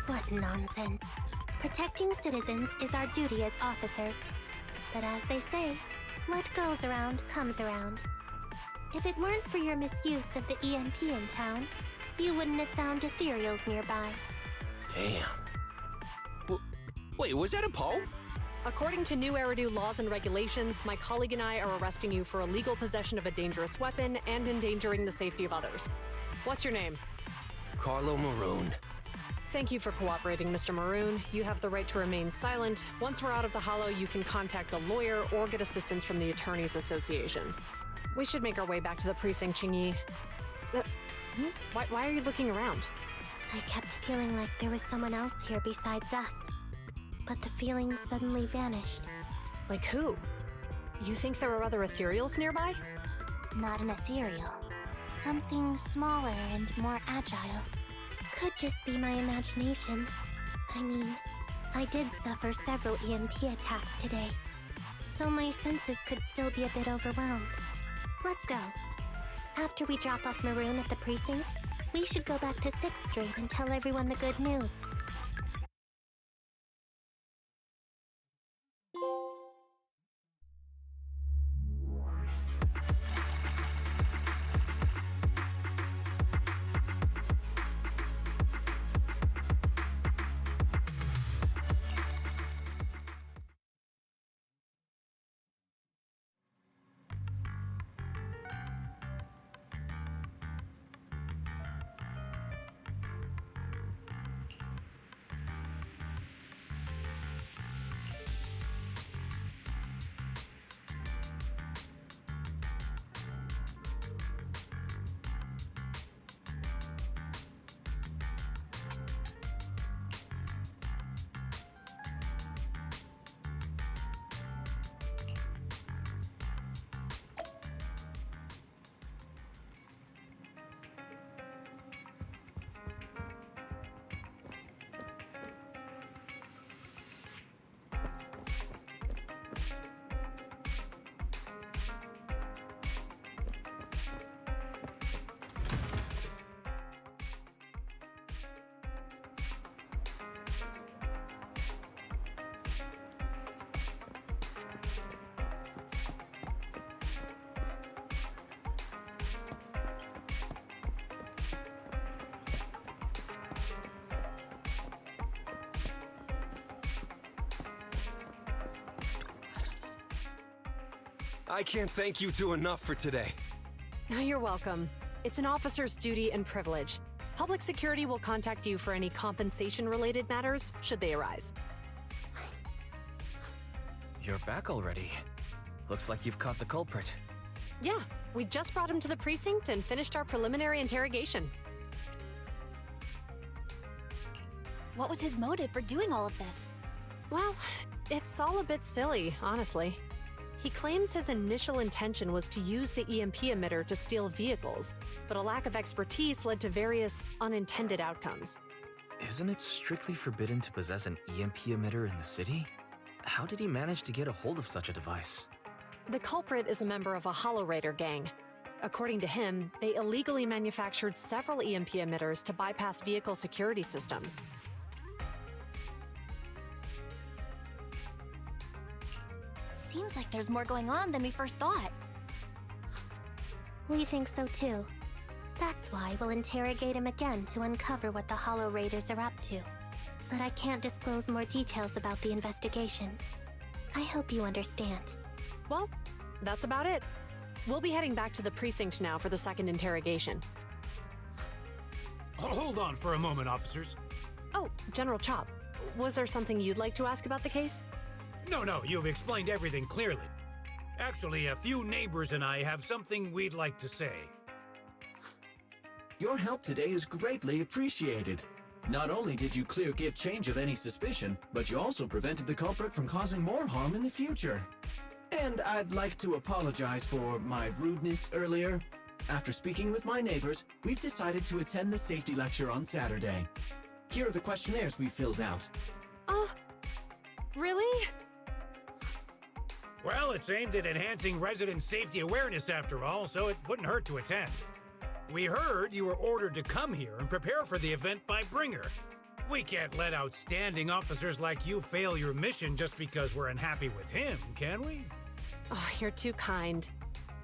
What nonsense. Protecting citizens is our duty as officers. But as they say, what goes around comes around. If it weren't for your misuse of the EMP in town, you wouldn't have found ethereals nearby. Damn. Wait, was that a poem? According to New Eridu laws and regulations, my colleague and I are arresting you for illegal possession of a dangerous weapon and endangering the safety of others. What's your name? Carlo Maroon. Thank you for cooperating, Mr. Maroon. You have the right to remain silent. Once we're out of the Hollow, you can contact a lawyer or get assistance from the Attorneys Association. We should make our way back to the precinct, Qingyi. Why are you looking around? I kept feeling like there was someone else here besides us. But the feeling suddenly vanished. Like who? You think there are other ethereals nearby? Not an ethereal. Something smaller and more agile. Could just be my imagination. I mean, I did suffer several EMP attacks today, so my senses could still be a bit overwhelmed. Let's go. After we drop off Maroon at the precinct, we should go back to 6th Street and tell everyone the good news. I can't thank you two enough for today. No, you're welcome. It's an officer's duty and privilege. Public security will contact you for any compensation-related matters, should they arise. You're back already. Looks like you've caught the culprit. Yeah, we just brought him to the precinct and finished our preliminary interrogation. What was his motive for doing all of this? Well, it's all a bit silly, honestly. He claims his initial intention was to use the EMP emitter to steal vehicles, but a lack of expertise led to various unintended outcomes. Isn't it strictly forbidden to possess an EMP emitter in the city? How did he manage to get a hold of such a device? The culprit is a member of a Hollow Raider gang. According to him, they illegally manufactured several EMP emitters to bypass vehicle security systems. Seems like there's more going on than we first thought. We think so too. That's why we'll interrogate him again to uncover what the Hollow Raiders are up to. But I can't disclose more details about the investigation. I hope you understand. Well, that's about it. We'll be heading back to the precinct now for the second interrogation. Hold on for a moment, officers. Oh, General Chop, was there something you'd like to ask about the case? No, you've explained everything clearly. Actually, a few neighbors and I have something we'd like to say. Your help today is greatly appreciated. Not only did you clear Give Change of any suspicion, but you also prevented the culprit from causing more harm in the future. And I'd like to apologize for my rudeness earlier. After speaking with my neighbors, we've decided to attend the safety lecture on Saturday. Here are the questionnaires we filled out. Really? Well, it's aimed at enhancing resident safety awareness after all, so it wouldn't hurt to attend. We heard you were ordered to come here and prepare for the event by Bringer. We can't let outstanding officers like you fail your mission just because we're unhappy with him, can we? Oh, you're too kind.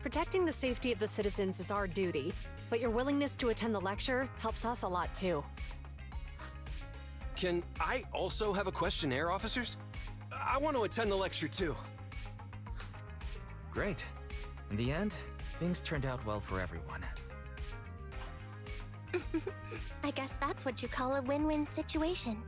Protecting the safety of the citizens is our duty, but your willingness to attend the lecture helps us a lot too. Can I also have a questionnaire, officers? I want to attend the lecture too. Great. In the end, things turned out well for everyone. I guess that's what you call a win-win situation.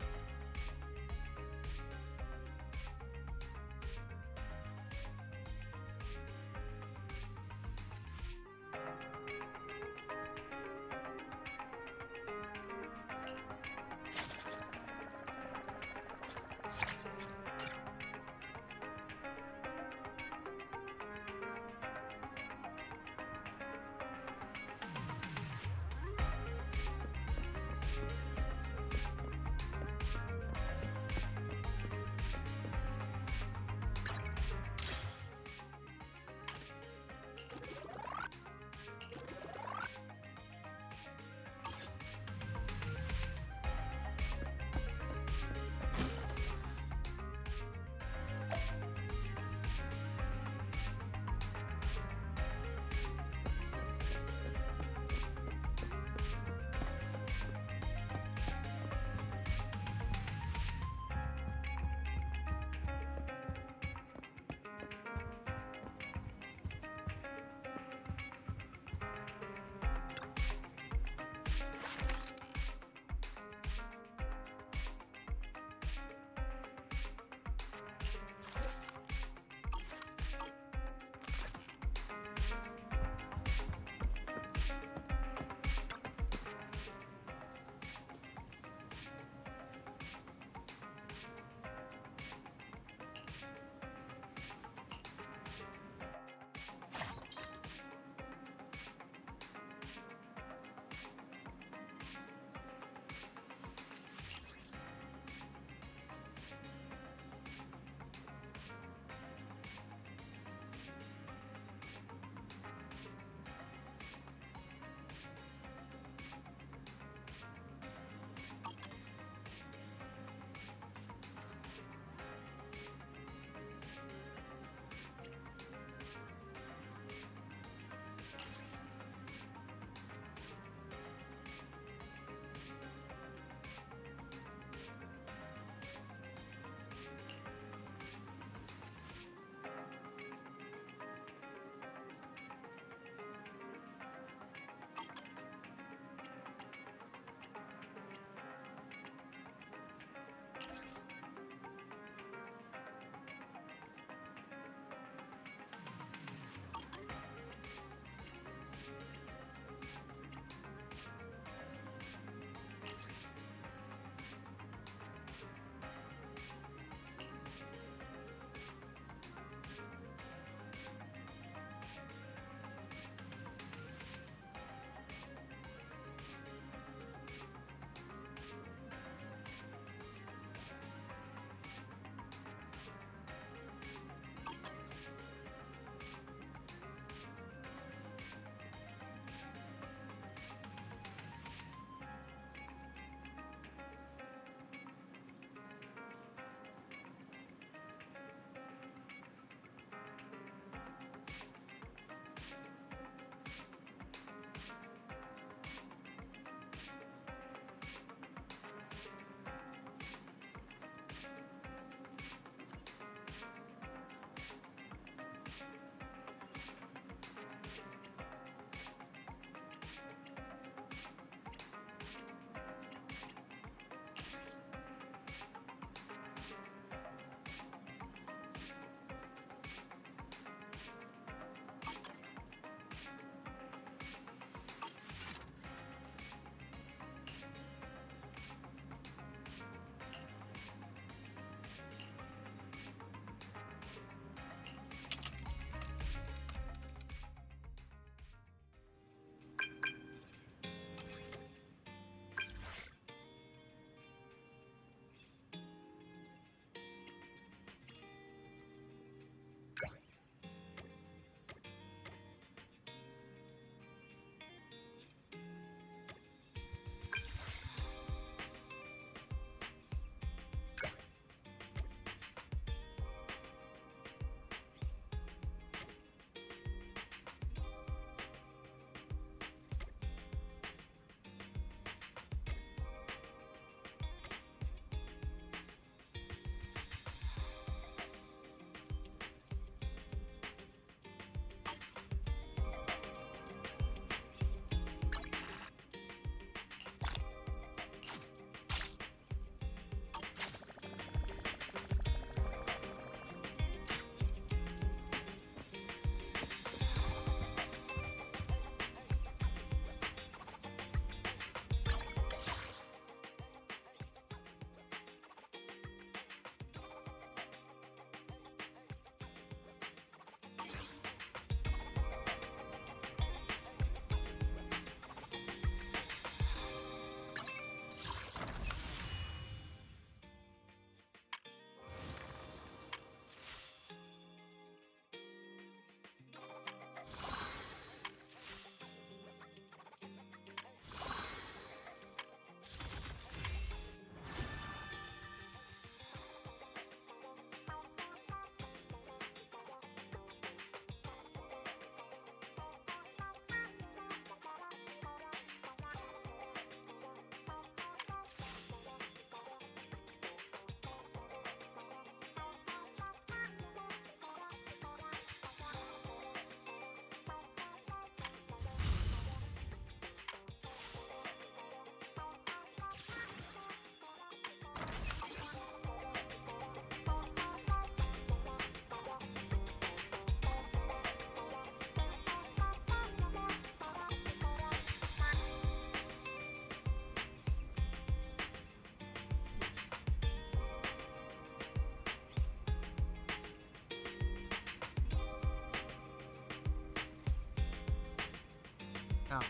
out.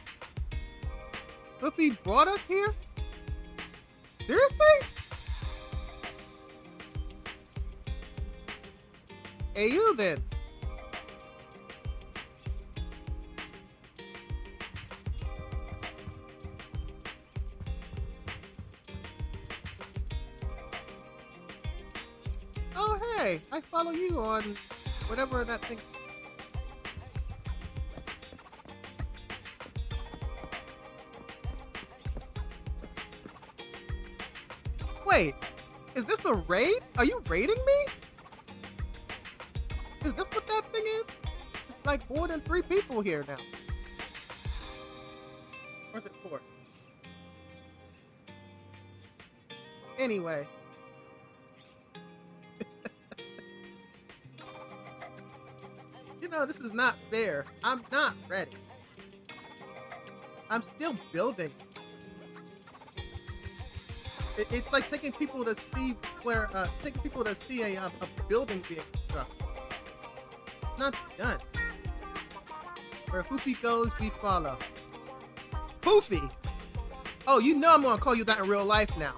Luffy brought us here? Seriously? Hey, you then. Oh, hey, I follow you on whatever that thing. Wait, is this a raid? Are you raiding me? Is this what that thing is? It's like more than 3 people here now. Or is it 4? Anyway. You know, this is not fair. I'm not ready. I'm still building. It's like taking people to see where, taking people to see a building being constructed. Not done. Where Hoofy goes, we follow. Hoofy? Oh, you know I'm gonna call you that in real life now.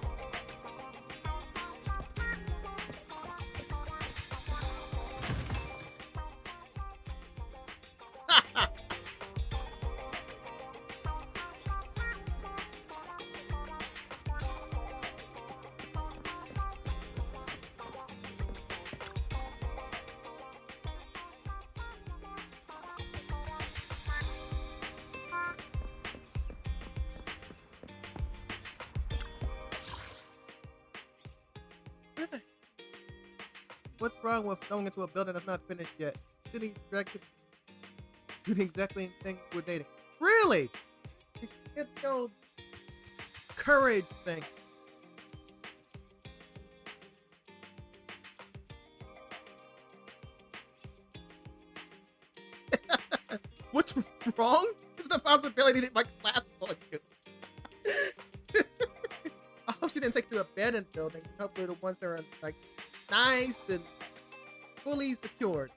What's wrong with going into a building that's not finished yet? Doing the exactly thing we're dating. Really? It's no courage thing. What's wrong? There's the possibility that my collapse on you. I hope she didn't take you to abandoned buildings. Hopefully the ones that are like nice and fully secured.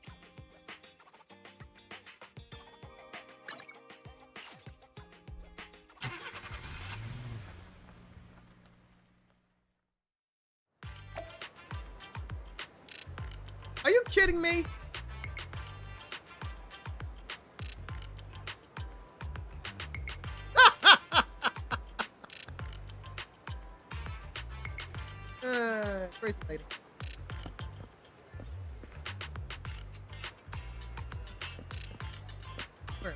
Are you kidding me? Crazy lady. Where?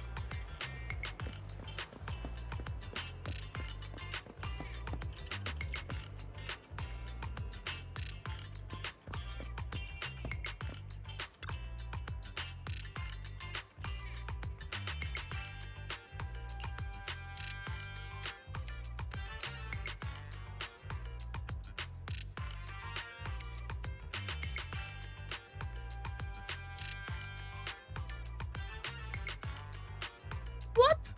What?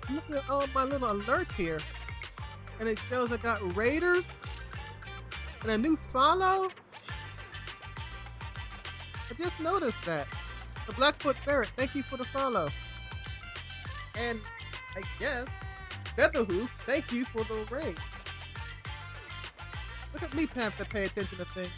I'm looking at all my little alerts here, and it shows I got raiders and a new follow. I just noticed that. The Blackfoot Ferret, thank you for the follow. And I guess Featherhoof, thank you for the raid. Look at me, Panther, pay attention to things.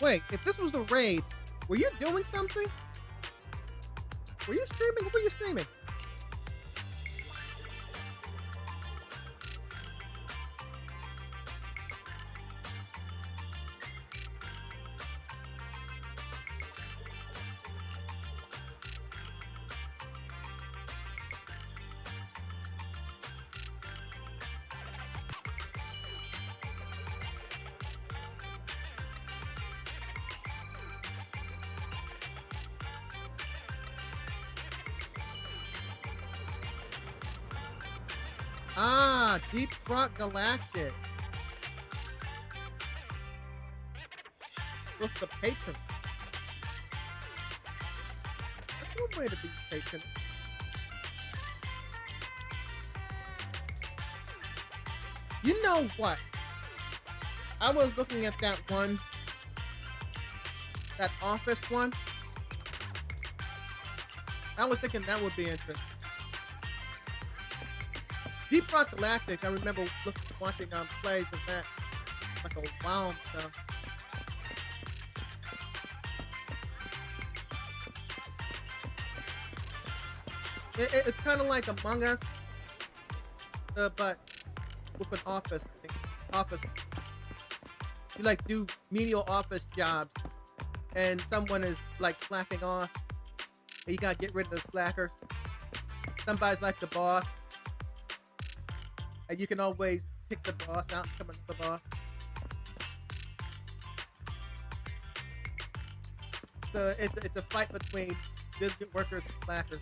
Wait, if this was the raid, were you doing something? Were you streaming? What were you streaming? Ah, Deep Rock Galactic. With the patrons. That's one way to be patron. You know what? I was looking at that one, that office one. I was thinking that would be interesting. Deep Rock Galactic, I remember watching plays of that like a while ago. It's kind of like Among Us, but with an office thing. Office. You like do menial office jobs, and someone is like slacking off, and you gotta get rid of the slackers. Somebody's like the boss. And you can always kick the boss out and come into the boss. So it's a fight between diligent workers and slackers.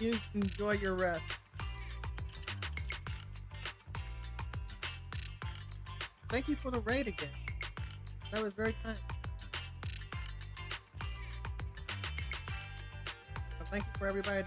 You enjoy your rest. Thank you for the raid again. That was very kind. So thank you for everybody.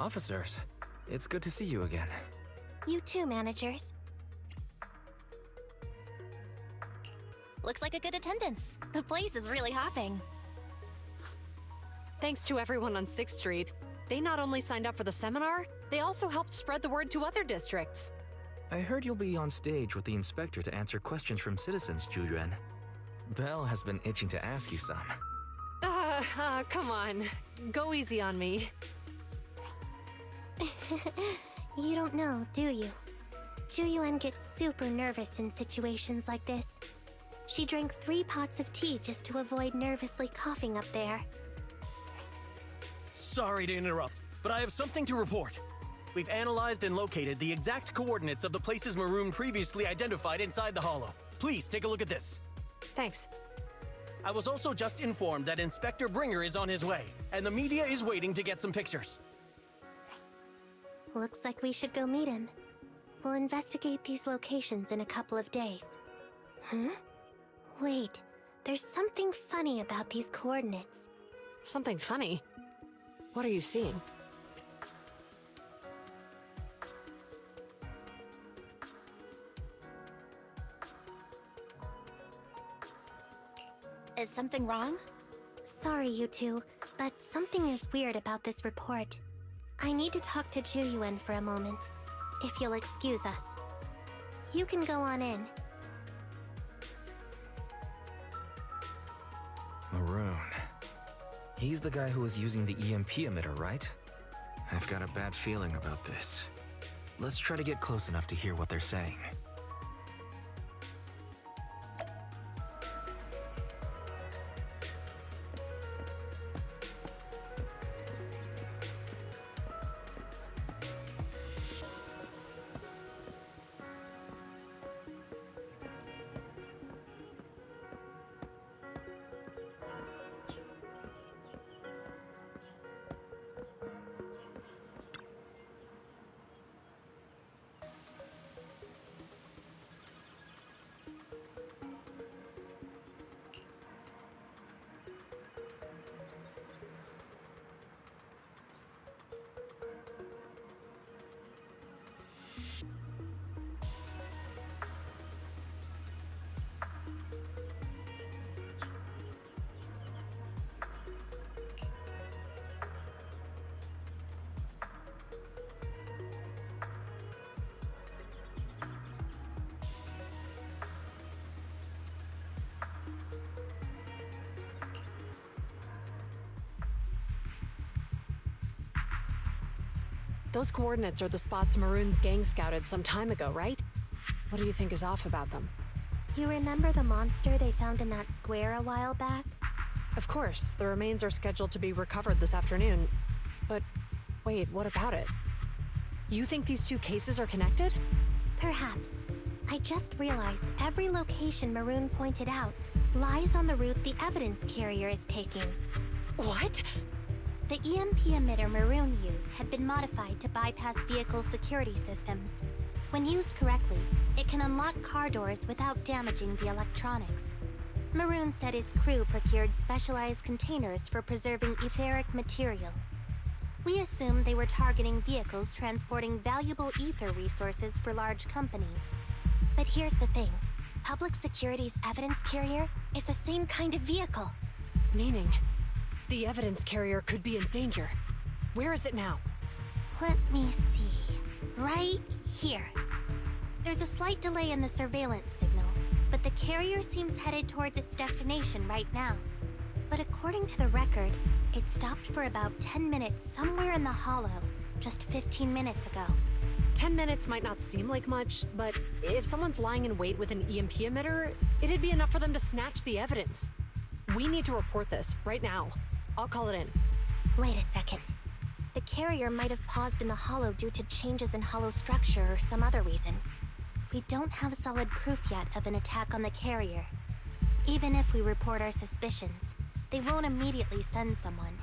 Officers, it's good to see you again. You too, managers. Looks like a good attendance. The place is really hopping. Thanks to everyone on 6th Street. They not only signed up for the seminar, they also helped spread the word to other districts. I heard you'll be on stage with the inspector to answer questions from citizens, Zhu-Yuan. Belle has been itching to ask you some. Come on. Go easy on me. You don't know, do you? Zhu-Yuan gets super nervous in situations like this. She drank 3 pots of tea just to avoid nervously coughing up there. Sorry to interrupt, but I have something to report. We've analyzed and located the exact coordinates of the places Maroon previously identified inside the Hollow. Please take a look at this. Thanks. I was also just informed that Inspector Bringer is on his way, and the media is waiting to get some pictures. Looks like we should go meet him. We'll investigate these locations in a couple of days. Huh? Wait, there's something funny about these coordinates. Something funny? What are you seeing? Is something wrong? Sorry, you two, but something is weird about this report. I need to talk to Zhu-Yuan for a moment, if you'll excuse us. You can go on in. Maroon. He's the guy who was using the EMP emitter, right? I've got a bad feeling about this. Let's try to get close enough to hear what they're saying. Those coordinates are the spots Maroon's gang scouted some time ago, right? What do you think is off about them? You remember the monster they found in that square a while back? Of course, the remains are scheduled to be recovered this afternoon. But wait, what about it? You think these two cases are connected? Perhaps. I just realized every location Maroon pointed out lies on the route the evidence carrier is taking. What? The EMP emitter Maroon used had been modified to bypass vehicle security systems. When used correctly, it can unlock car doors without damaging the electronics. Maroon said his crew procured specialized containers for preserving etheric material. We assumed they were targeting vehicles transporting valuable ether resources for large companies. But here's the thing. Public Security's evidence carrier is the same kind of vehicle. Meaning, the evidence carrier could be in danger. Where is it now? Let me see. Right here. There's a slight delay in the surveillance signal, but the carrier seems headed towards its destination right now. But according to the record, it stopped for about 10 minutes somewhere in the Hollow, just 15 minutes ago. 10 minutes might not seem like much, but if someone's lying in wait with an EMP emitter, it'd be enough for them to snatch the evidence. We need to report this right now. I'll call it in. Wait a second. The carrier might have paused in the Hollow due to changes in Hollow structure or some other reason. We don't have solid proof yet of an attack on the carrier. Even if we report our suspicions, they won't immediately send someone.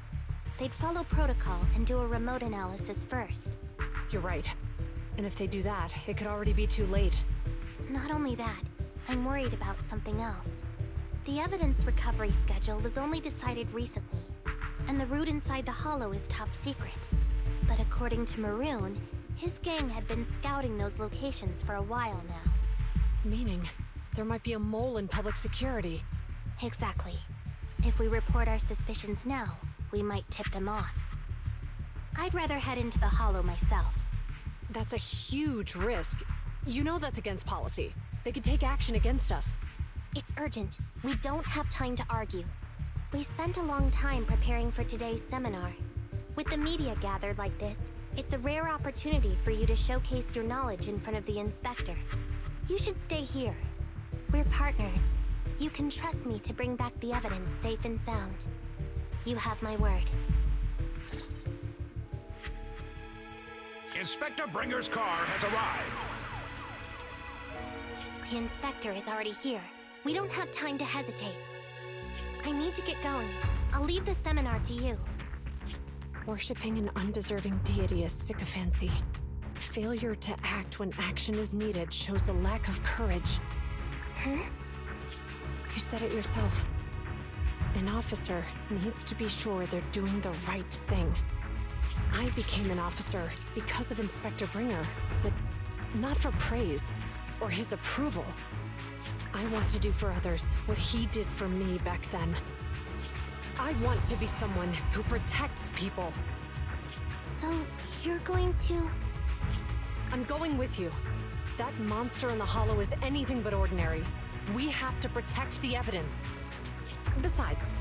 They'd follow protocol and do a remote analysis first. You're right. And if they do that, it could already be too late. Not only that, I'm worried about something else. The evidence recovery schedule was only decided recently, and the route inside the Hollow is top secret. But according to Maroon, his gang had been scouting those locations for a while now. Meaning, there might be a mole in public security. Exactly. If we report our suspicions now, we might tip them off. I'd rather head into the Hollow myself. That's a huge risk. You know that's against policy. They could take action against us. It's urgent. We don't have time to argue. We spent a long time preparing for today's seminar. With the media gathered like this, it's a rare opportunity for you to showcase your knowledge in front of the inspector. You should stay here. We're partners. You can trust me to bring back the evidence safe and sound. You have my word. Inspector Bringer's car has arrived. The inspector is already here. We don't have time to hesitate. I need to get going. I'll leave the seminar to you. Worshipping an undeserving deity is sycophancy. Failure to act when action is needed shows a lack of courage. Huh? You said it yourself. An officer needs to be sure they're doing the right thing. I became an officer because of Inspector Bringer, but not for praise or his approval. I want to do for others what he did for me back then. I want to be someone who protects people. So, you're going to... I'm going with you. That monster in the Hollow is anything but ordinary. We have to protect the evidence. Besides,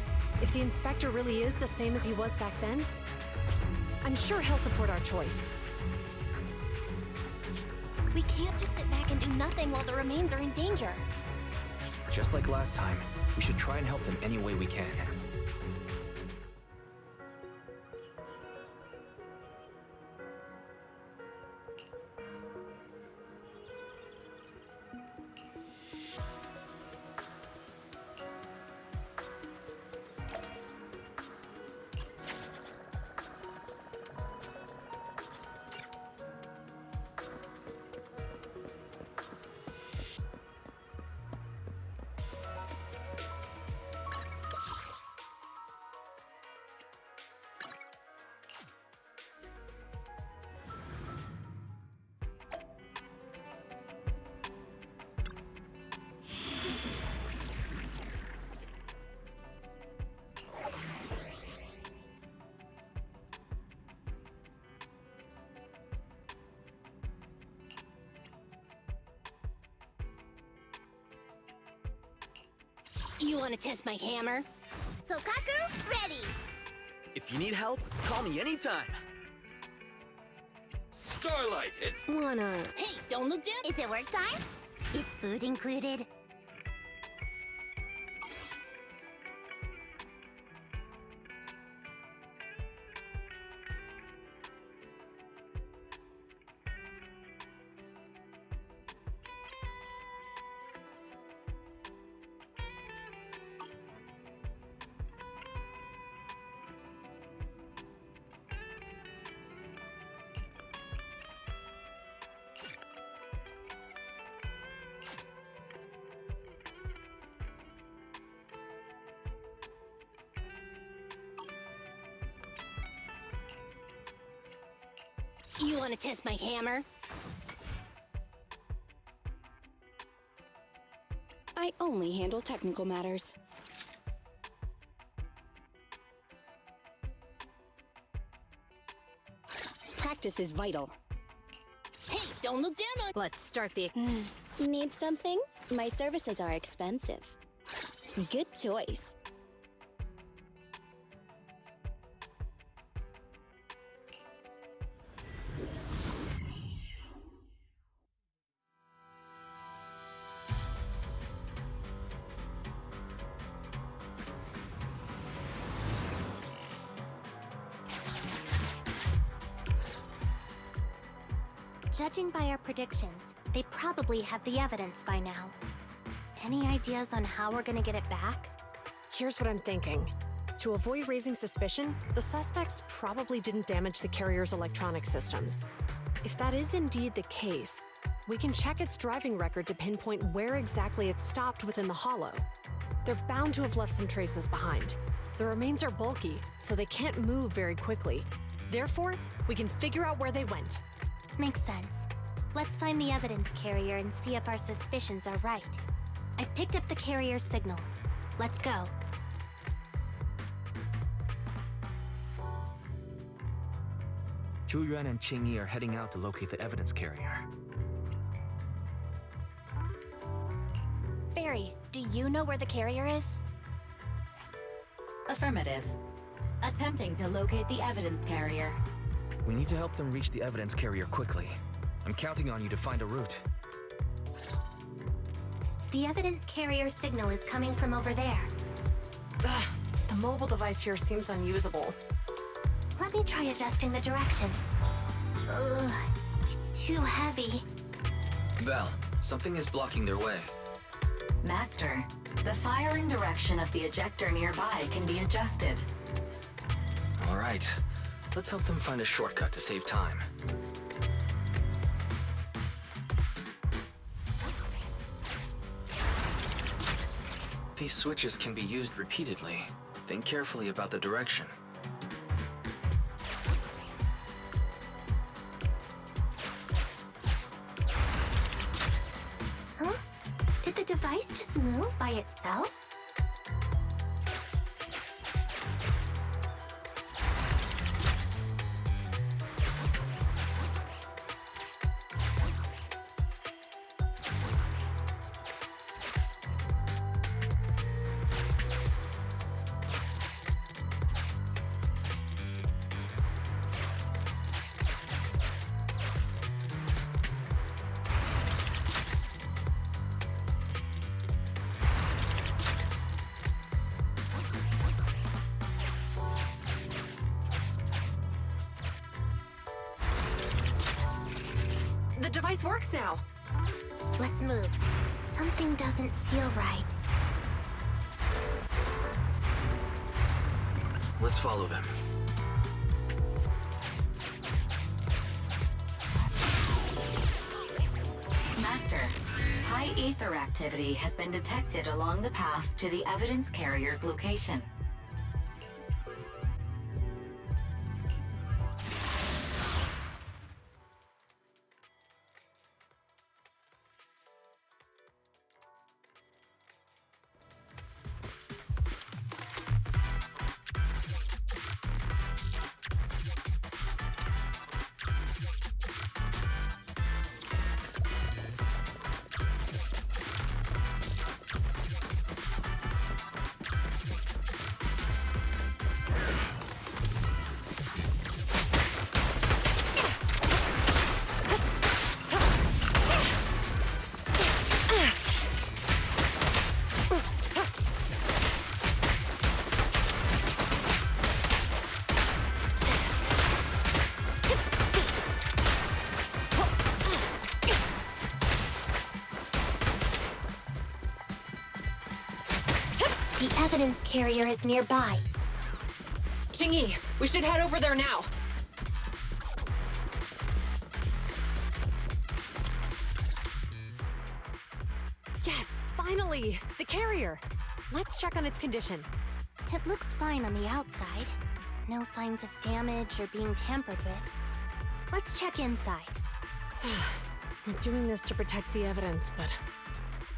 if the inspector really is the same as he was back then, I'm sure he'll support our choice. We can't just sit back and do nothing while the remains are in danger. Just like last time, we should try and help them any way we can. You want to test my hammer? Sokaku, ready! If you need help, call me anytime. Starlight, it's... Wanna... Hey, don't look down! Is it work time? Is food included? You want to test my hammer? I only handle technical matters. Practice is vital. Hey, don't look down on... Let's start the... Need something? My services are expensive. Good choice. Judging by our predictions, they probably have the evidence by now. Any ideas on how we're gonna get it back? Here's what I'm thinking. To avoid raising suspicion, the suspects probably didn't damage the carrier's electronic systems. If that is indeed the case, we can check its driving record to pinpoint where exactly it stopped within the Hollow. They're bound to have left some traces behind. The remains are bulky, so they can't move very quickly. Therefore, we can figure out where they went. Makes sense. Let's find the evidence carrier and see if our suspicions are right. I've picked up the carrier's signal. Let's go. Zhu Yuan and Qing Yi are heading out to locate the evidence carrier. Fairy, do you know where the carrier is? Affirmative. Attempting to locate the evidence carrier. We need to help them reach the evidence carrier quickly. I'm counting on you to find a route. The evidence carrier signal is coming from over there. Ugh, the mobile device here seems unusable. Let me try adjusting the direction. Ugh, it's too heavy. Belle, something is blocking their way. Master, the firing direction of the ejector nearby can be adjusted. All right, let's help them find a shortcut to save time. These switches can be used repeatedly. Think carefully about the direction. Huh? Did the device just move by itself? The device works now. Let's move. Something doesn't feel right. Let's follow them. Master, high ether activity has been detected along the path to the evidence carrier's location. The evidence carrier is nearby. Qing Yi, we should head over there now. Yes, finally! The carrier! Let's check on its condition. It looks fine on the outside. No signs of damage or being tampered with. Let's check inside. I'm doing this to protect the evidence, but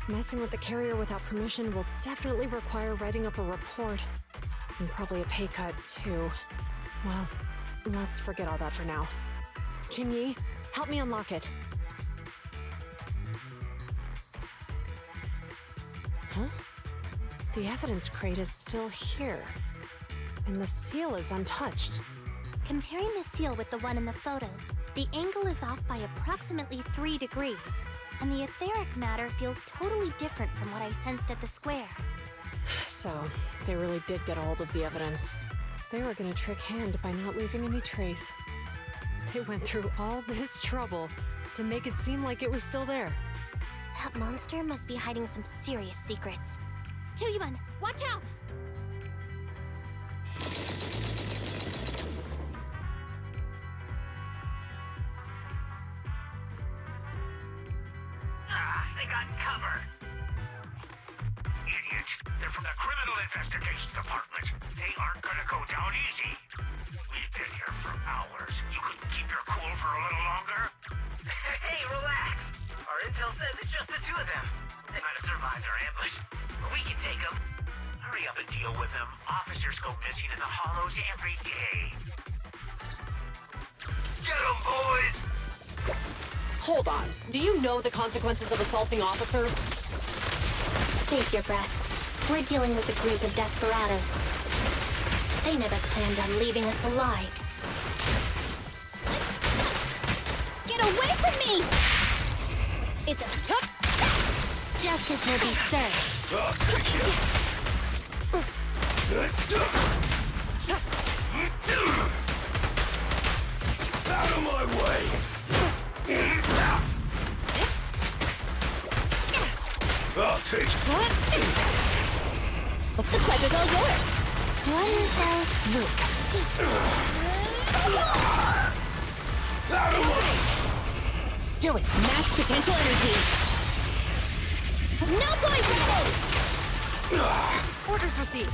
messing with the carrier without permission will definitely require writing up a report. And probably a pay cut, too. Well, let's forget all that for now. Qing Yi, help me unlock it. Huh? The evidence crate is still here. And the seal is untouched. Comparing the seal with the one in the photo, the angle is off by approximately 3 degrees, and the etheric matter feels totally different from what I sensed at the square. So, they really did get a hold of the evidence. They were gonna trick Hand by not leaving any trace. They went through all this trouble to make it seem like it was still there. That monster must be hiding some serious secrets. Zhu watch out! They got cover. Idiots. They're from the Criminal Investigation Department. They aren't gonna go down easy. We've been here for hours. You couldn't keep your cool for a little longer? Hey, relax. Our intel says it's just the two of them. They might have survived our ambush, but we can take them. Hurry up and deal with them. Officers go missing in the hollows every day. Get them, boys! Hold on. Do you know the consequences of assaulting officers? Save your breath. We're dealing with a group of desperados. They never planned on leaving us alive. Get away from me! It's a... Justice will be served. I'll take you. Out of my way! I'll take you. The pleasure's all yours. One fell swoop. Out of my... Do it. Max potential energy. No point ready! Orders received.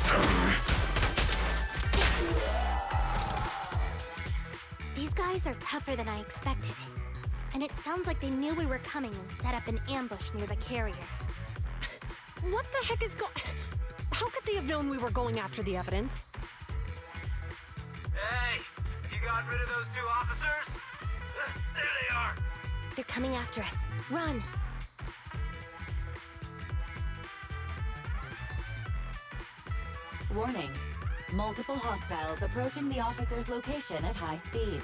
These guys are tougher than I expected. And it sounds like they knew we were coming and set up an ambush near the carrier. What the heck is How could they have known we were going after the evidence? Hey, you got rid of those two officers? There they are. They're coming after us. Run! Warning. Multiple hostiles approaching the officer's location at high speed.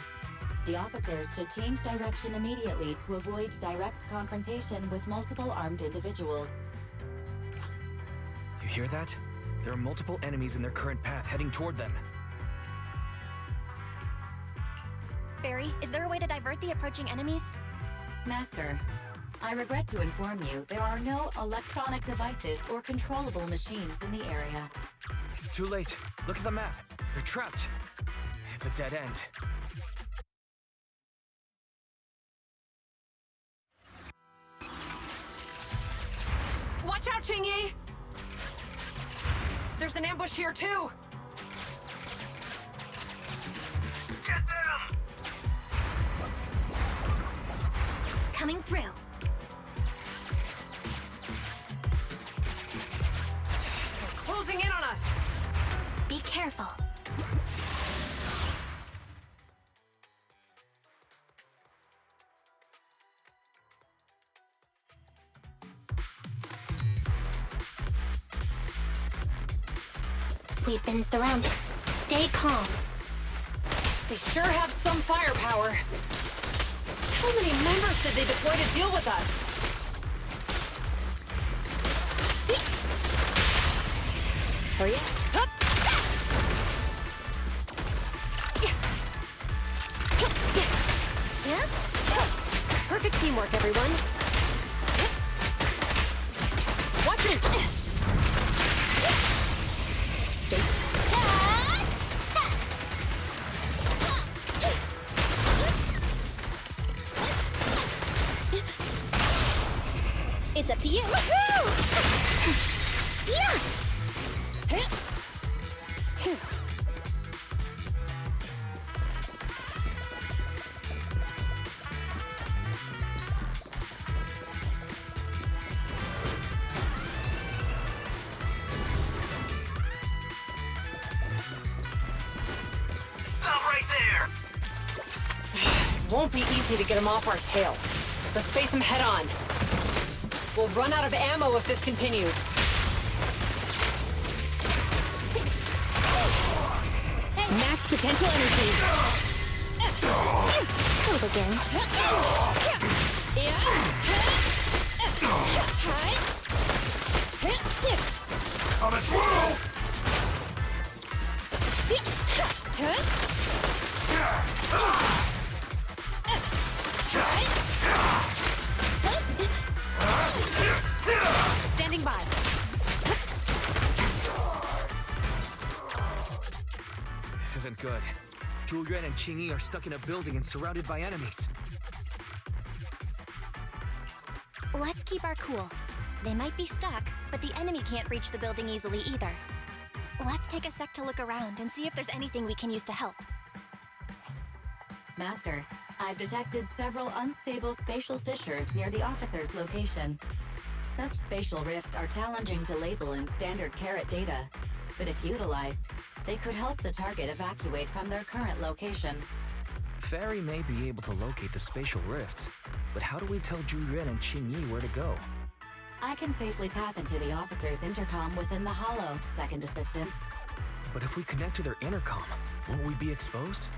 The officers should change direction immediately to avoid direct confrontation with multiple armed individuals. You hear that? There are multiple enemies in their current path heading toward them. Barry, is there a way to divert the approaching enemies? Master, I regret to inform you there are no electronic devices or controllable machines in the area. It's too late. Look at the map. They're trapped. It's a dead end. Watch out, Qingyi! There's an ambush here, too! Get them! Coming through. They're closing in on us! Be careful. We've been surrounded. Stay calm. They sure have some firepower. How many members did they deploy to deal with us? Hurry up. Yeah? Perfect teamwork, everyone. Watch it! It's up to you. Yeah! Stop right there! Won't be easy to get him off our tail. Let's face him head on. We'll run out of ammo if this continues. Max potential energy. Move again. Coming through! Standing by. This isn't good. Zhu Yuan and Qingyi are stuck in a building and surrounded by enemies. Let's keep our cool. They might be stuck, but the enemy can't reach the building easily either. Let's take a sec to look around and see if there's anything we can use to help. Master, I've detected several unstable spatial fissures near the officer's location. Such spatial rifts are challenging to label in standard carrot data, but if utilized, they could help the target evacuate from their current location. Fairy may be able to locate the spatial rifts, but how do we tell Zhu Yuan and Qing Yi where to go? I can safely tap into the officer's intercom within the hollow, Second Assistant. But if we connect to their intercom, won't we be exposed?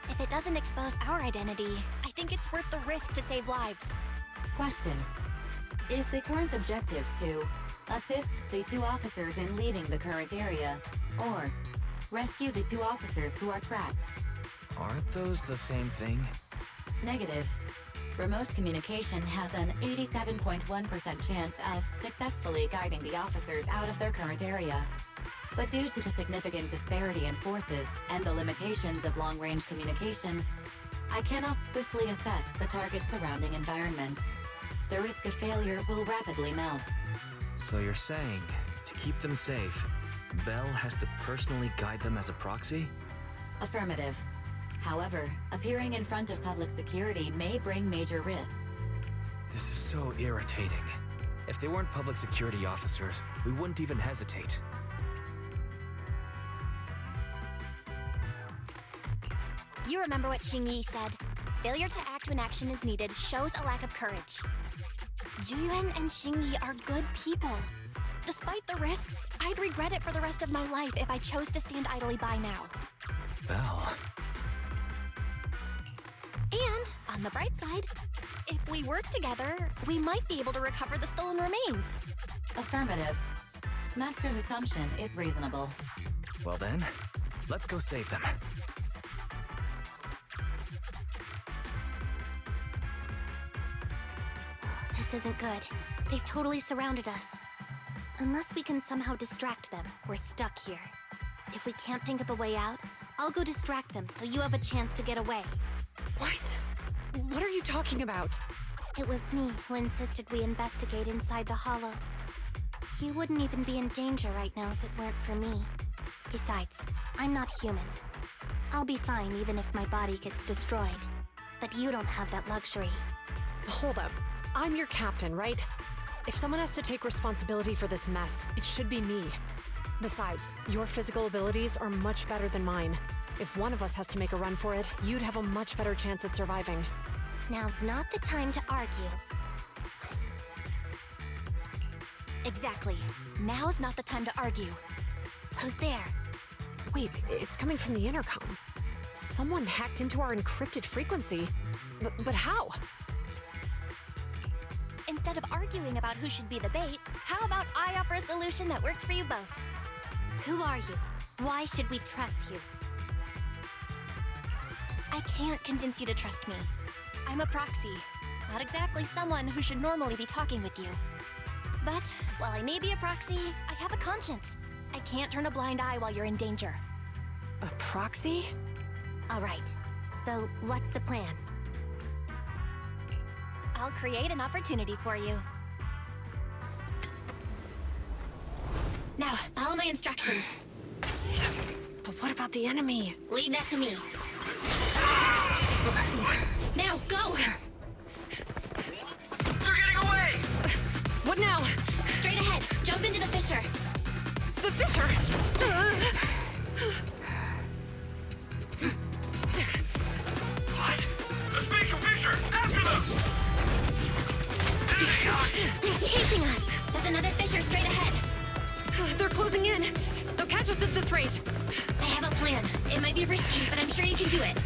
If it doesn't expose our identity, I think it's worth the risk to save lives. Question. Is the current objective to assist the 2 officers in leaving the current area, or rescue the 2 officers who are trapped? Aren't those the same thing? Negative. Remote communication has an 87.1% chance of successfully guiding the officers out of their current area. But due to the significant disparity in forces and the limitations of long-range communication, I cannot swiftly assess the target's surrounding environment. The risk of failure will rapidly mount. So you're saying, to keep them safe, Belle has to personally guide them as a proxy? Affirmative. However, appearing in front of public security may bring major risks. This is so irritating. If they weren't public security officers, we wouldn't even hesitate. You remember what Xing Yi said? Failure to act when action is needed shows a lack of courage. Zhu Yuan and Xing Yi are good people. Despite the risks, I'd regret it for the rest of my life if I chose to stand idly by now. Belle... And, on the bright side, if we work together, we might be able to recover the stolen remains. Affirmative. Master's assumption is reasonable. Well then, let's go save them. This isn't good. They've totally surrounded us. Unless we can somehow distract them, we're stuck here. If we can't think of a way out, I'll go distract them so you have a chance to get away. What? What are you talking about? It was me who insisted we investigate inside the hollow. You wouldn't even be in danger right now if it weren't for me. Besides, I'm not human. I'll be fine even if my body gets destroyed. But you don't have that luxury. Hold up. I'm your captain, right? If someone has to take responsibility for this mess, it should be me. Besides, your physical abilities are much better than mine. If one of us has to make a run for it, you'd have a much better chance at surviving. Now's not the time to argue. Exactly. Now's not the time to argue. Who's there? Wait, it's coming from the intercom. Someone hacked into our encrypted frequency. But how? Instead of arguing about who should be the bait, how about I offer a solution that works for you both? Who are you? Why should we trust you? I can't convince you to trust me. I'm a proxy. Not exactly someone who should normally be talking with you. But, while I may be a proxy, I have a conscience. I can't turn a blind eye while you're in danger. A proxy? All right. So, what's the plan? I'll create an opportunity for you. Now, follow my instructions. But what about the enemy? Leave that to me. Now, go! They're getting away! What now? Straight ahead. Jump into the fissure. The fissure! What? A spatial fissure! After them! There they are! They're chasing us! There's another fissure straight ahead. They're closing in. They'll catch us at this rate. I have a plan. It might be risky, but I'm sure you can do it.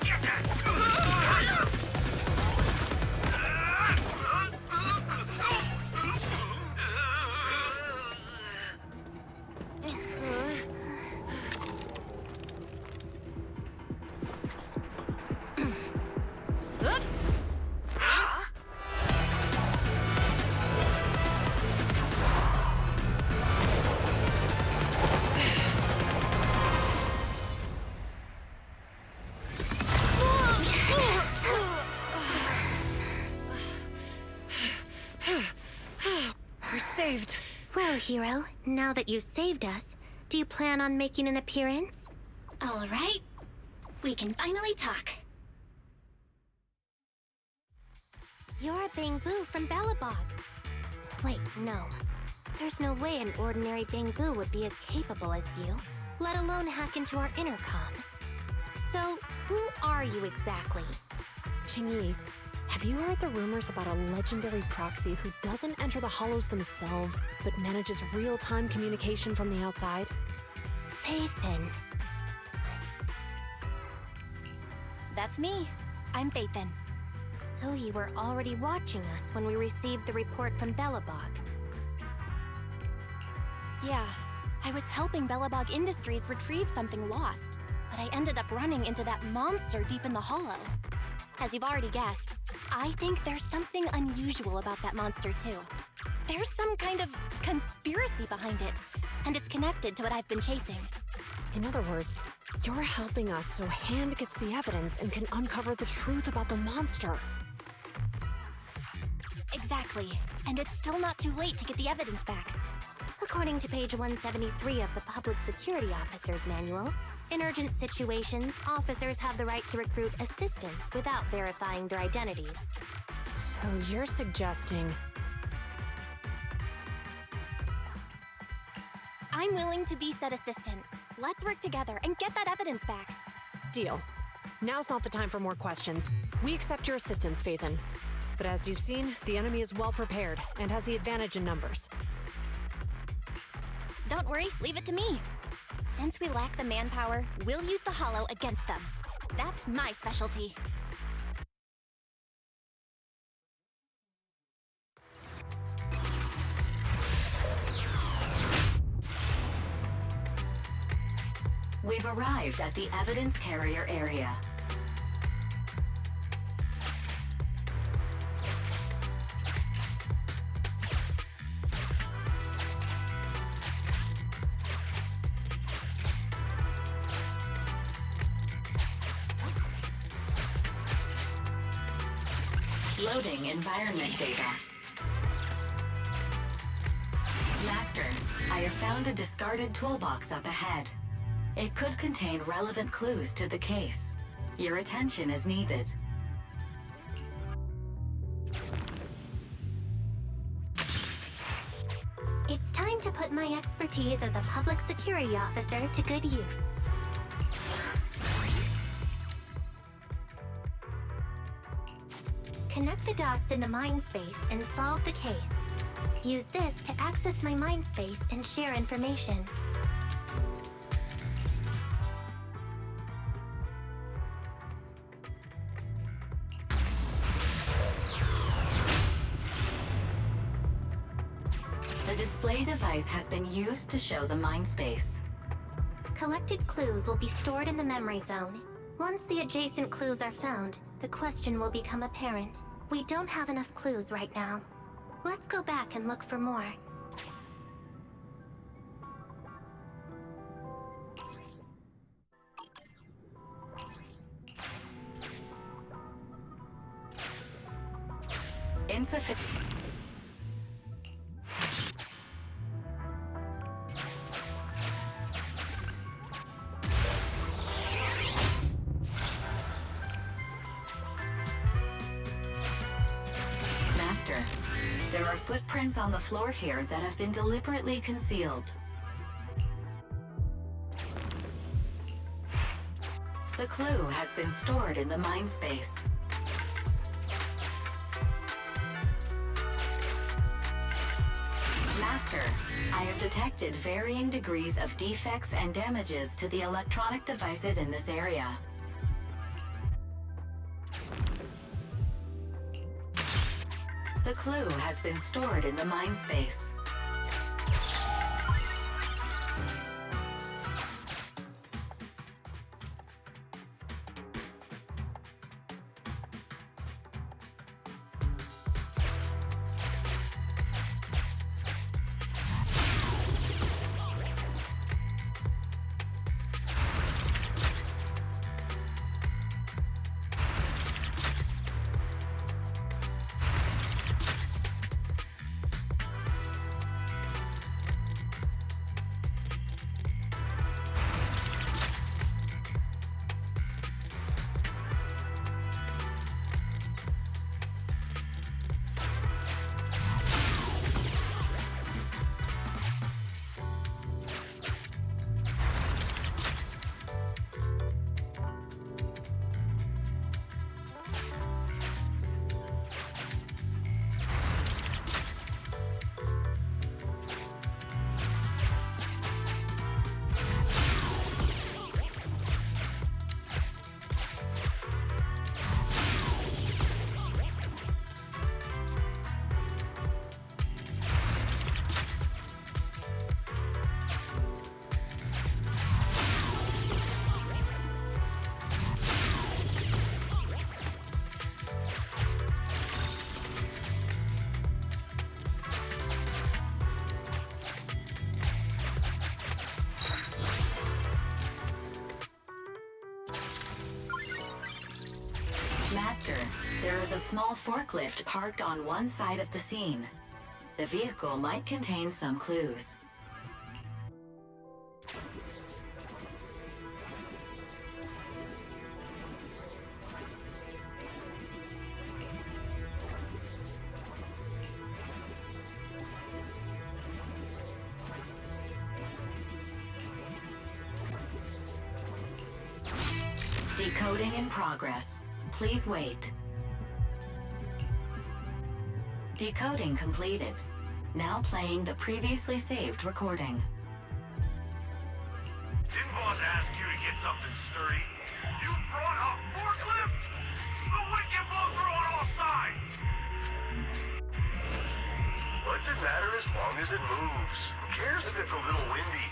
Get that! arrived. Well, Hero, now that you've saved us, do you plan on making an appearance? All right. We can finally talk. You're a Bangbu from Belobog. Wait, no. There's no way an ordinary Bangbu would be as capable as you, let alone hack into our intercom. So, who are you exactly? Qingyi, have you heard the rumors about a legendary proxy who doesn't enter the hollows themselves, but manages real-time communication from the outside? Phaethon. That's me. I'm Phaethon. So you were already watching us when we received the report from Belobog. Yeah, I was helping Belobog Industries retrieve something lost, but I ended up running into that monster deep in the hollow. As you've already guessed, I think there's something unusual about that monster too. There's some kind of conspiracy behind it, and it's connected to what I've been chasing. In other words, you're helping us so Hand gets the evidence and can uncover the truth about the monster. Exactly, and it's still not too late to get the evidence back. According to page 173 of the Public Security Officer's Manual, in urgent situations, officers have the right to recruit assistants without verifying their identities. So you're suggesting... I'm willing to be said assistant. Let's work together and get that evidence back. Deal. Now's not the time for more questions. We accept your assistance, Phaethon. But as you've seen, the enemy is well prepared and has the advantage in numbers. Don't worry, leave it to me. Since we lack the manpower, we'll use the hollow against them. That's my specialty. We've arrived at the evidence carrier area. Loading environment data. Master, I have found a discarded toolbox up ahead. It could contain relevant clues to the case. Your attention is needed. It's time to put my expertise as a public security officer to good use. Connect the dots in the mind space and solve the case. Use this to access my mind space and share information. The display device has been used to show the mind space. Collected clues will be stored in the memory zone. Once the adjacent clues are found, the question will become apparent. We don't have enough clues right now. Let's go back and look for more. Insufficient. Master, there are footprints on the floor here that have been deliberately concealed. The clue has been stored in the mind space. Master, I have detected varying degrees of defects and damages to the electronic devices in this area. The clue has been stored in the mind space. Master, there is a small forklift parked on one side of the scene. The vehicle might contain some clues. Decoding in progress. Please wait. Decoding completed. Now playing the previously saved recording. Didn't boss ask you to get something sturdy? You brought a forklift? The wind can blow through on all sides! What's it matter as long as it moves? Who cares if it's a little windy?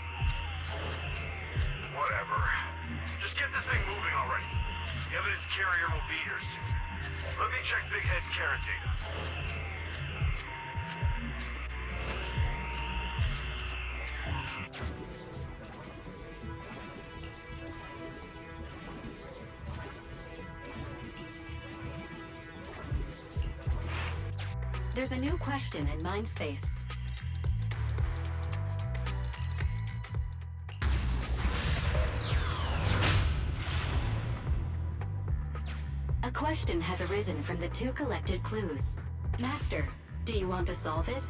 Whatever. Just get this thing moving already. The evidence carrier will be here soon. Let me check Big Head's carrot data. There's a new question in Mindspace. A question has arisen from the 2 collected clues. Master, do you want to solve it?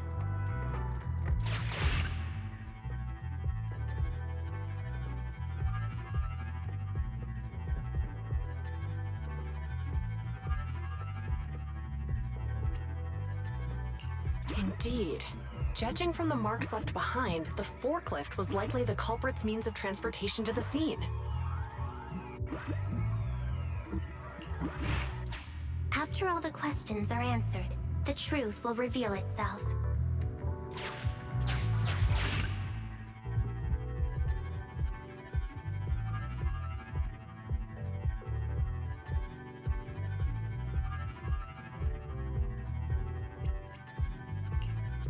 Indeed. Judging from the marks left behind, the forklift was likely the culprit's means of transportation to the scene. After all the questions are answered, the truth will reveal itself.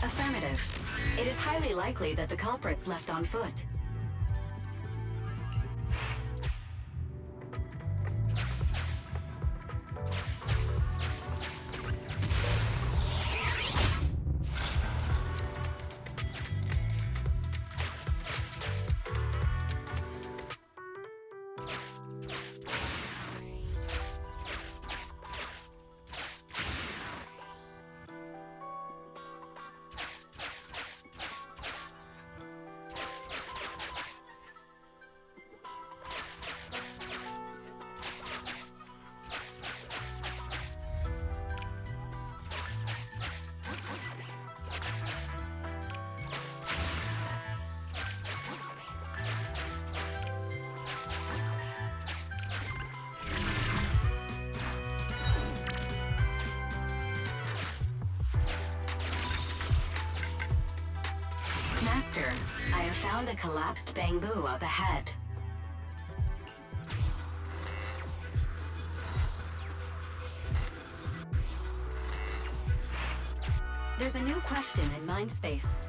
Affirmative. It is highly likely that the culprit's left on foot. Master, I have found a collapsed bamboo up ahead. There's a new question in Mindspace.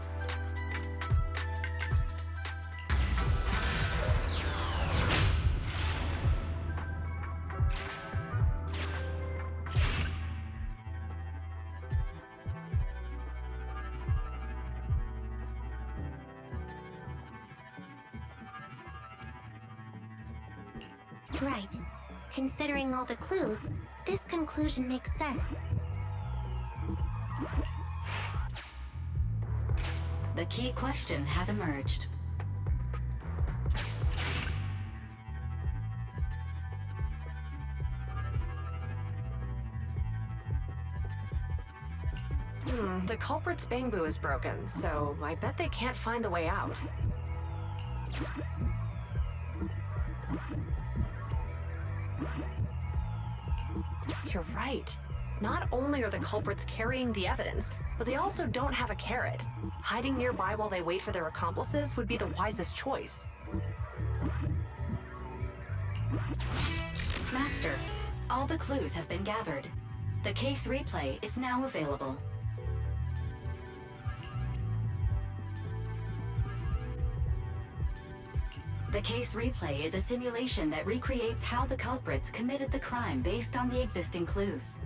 Right. Considering all the clues, this conclusion makes sense. The key question has emerged. The culprit's bamboo is broken, so I bet they can't find the way out. You're right. Not only are the culprits carrying the evidence, but they also don't have a carrot. Hiding nearby while they wait for their accomplices would be the wisest choice. Master, all the clues have been gathered. The case replay is now available. The case replay is a simulation that recreates how the culprits committed the crime based on the existing clues.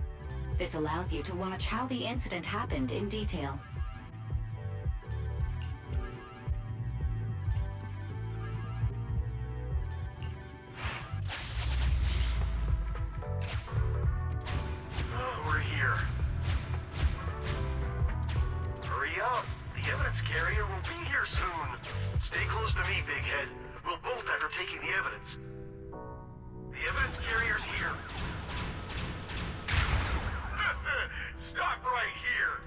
This allows you to watch how the incident happened in detail. We're here. Hurry up! The evidence carrier will be here soon. Stay close to me, Big Head. We'll bolt after taking the evidence. The evidence carrier's here. Stop right here!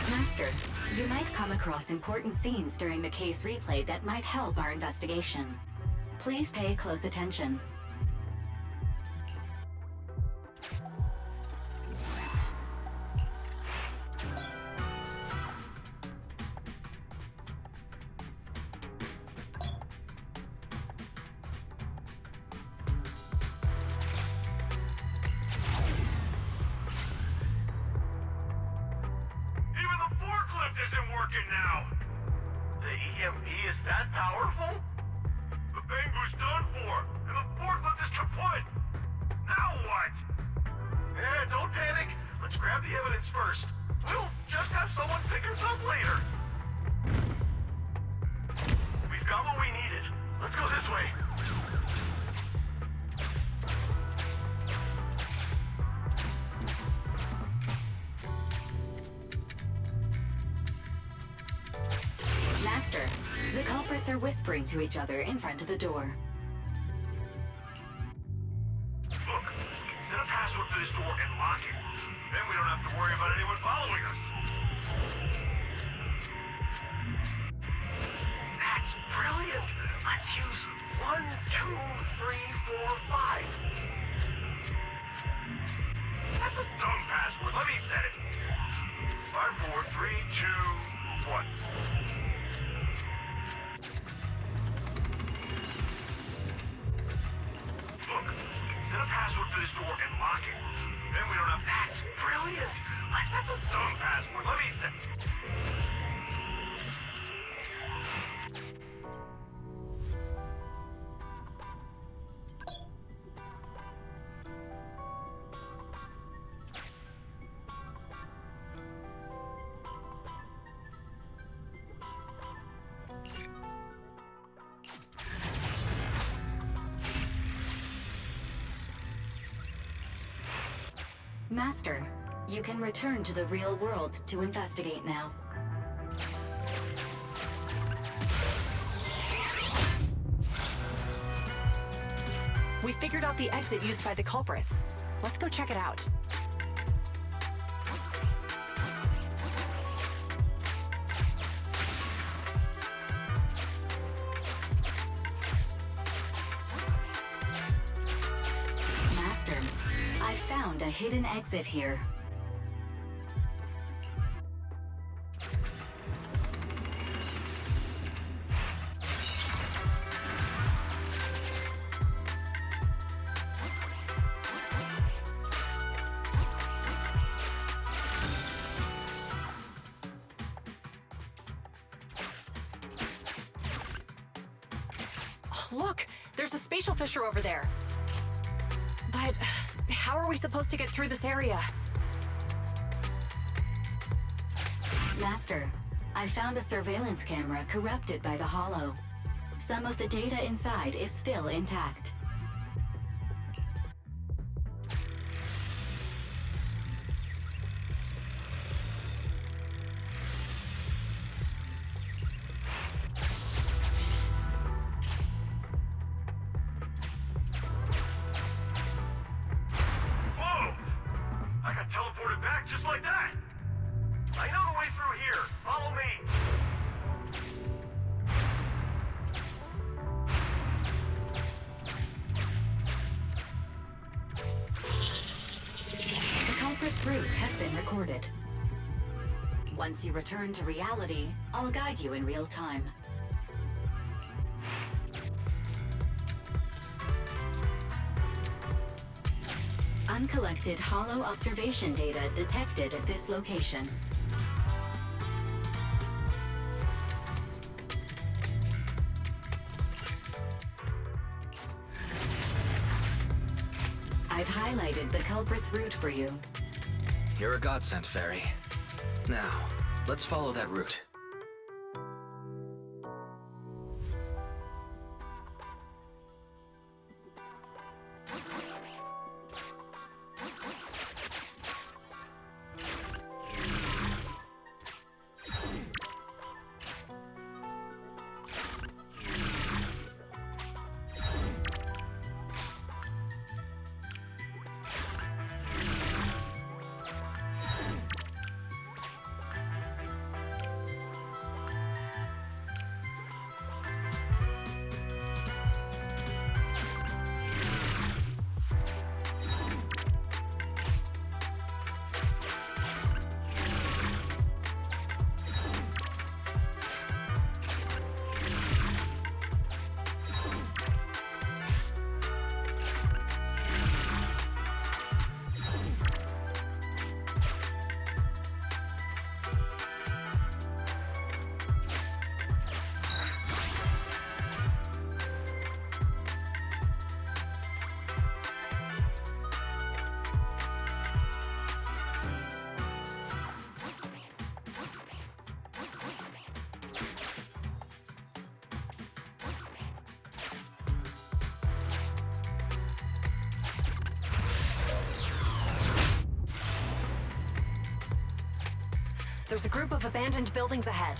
Master, you might come across important scenes during the case replay that might help our investigation. Please pay close attention. Master, the culprits are whispering to each other in front of the door. Look, set a password for this door and lock it. Then we don't have to worry about anyone following us. That's brilliant! Let's use 1, 2, 3, 4, 5. That's a dumb password. Let me set it. 5, 4, 3, 2, 1. Look, set a password for this door and lock it. Then we don't have... That's brilliant! That's a dumb password. Let me set... Master, you can return to the real world to investigate now. We figured out the exit used by the culprits. Let's go check it out. Master, I found a hidden exit here. Look, there's a spatial fissure over there. But how are we supposed to get through this area? Master, I found a surveillance camera corrupted by the Hollow. Some of the data inside is still intact. culprit's route has been recorded. Once you return to reality, I'll guide you in real time. Uncollected hollow observation data detected at this location. I've highlighted the culprit's route for you. You're a godsend, Fairy. Now, let's follow that route. There's a group of abandoned buildings ahead.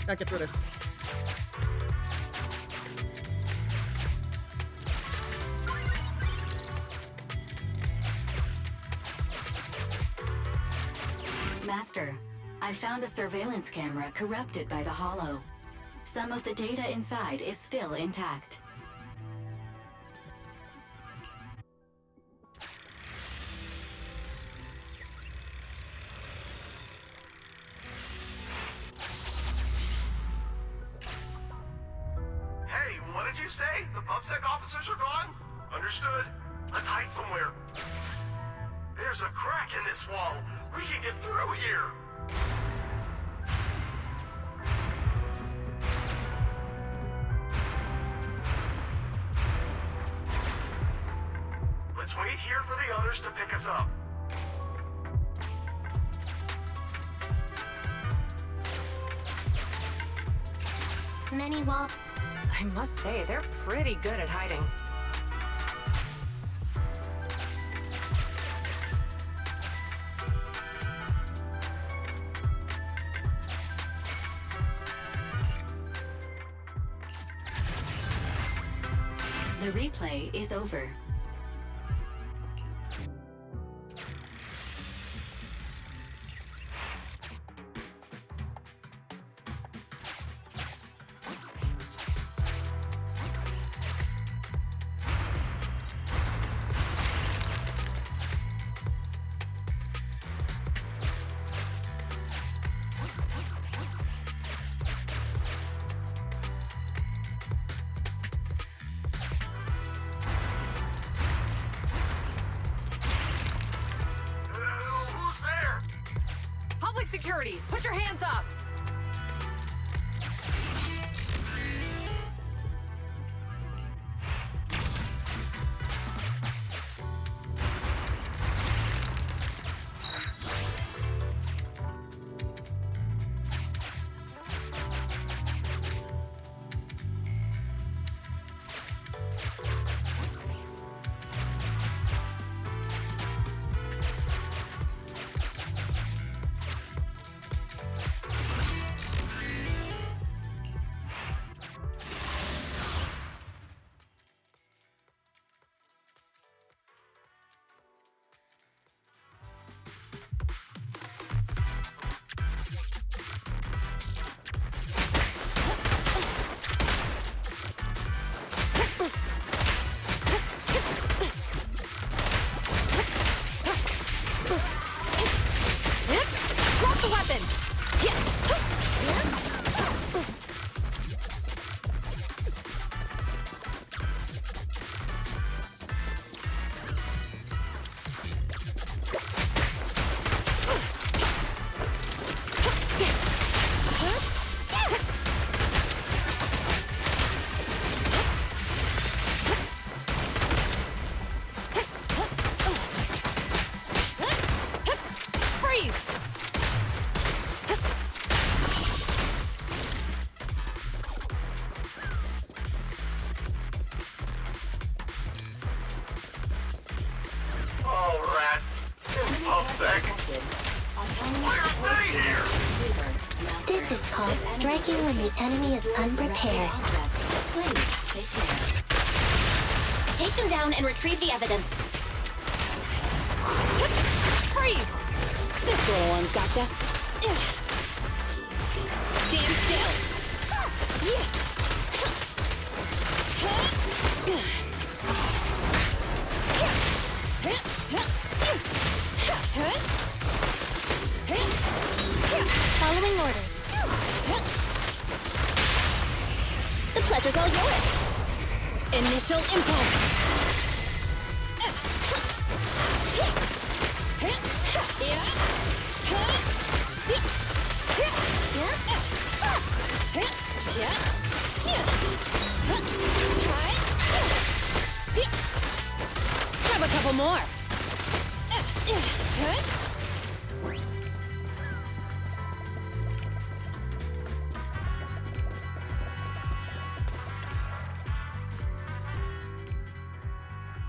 Gotta get through this. Master, I found a surveillance camera corrupted by the Hollow. Some of the data inside is still intact. Hey, what did you say? The PubSec officers are gone? Understood. Let's hide somewhere. There's a crack in this wall. We can get through here. Let's wait here for the others to pick us up. Many wall. I must say, they're pretty good at hiding. The replay is over. Who's there? Public security, put your hands up! Drop the weapon! Freeze! Oh, rats. It's PubSec. Why are they here? This is called striking when the enemy is unprepared. Please, take care. Take them down and retrieve the evidence. Freeze! This little one's gotcha. Stand still. Following orders. The pleasure's all yours. Initial impulse. Grab a couple more.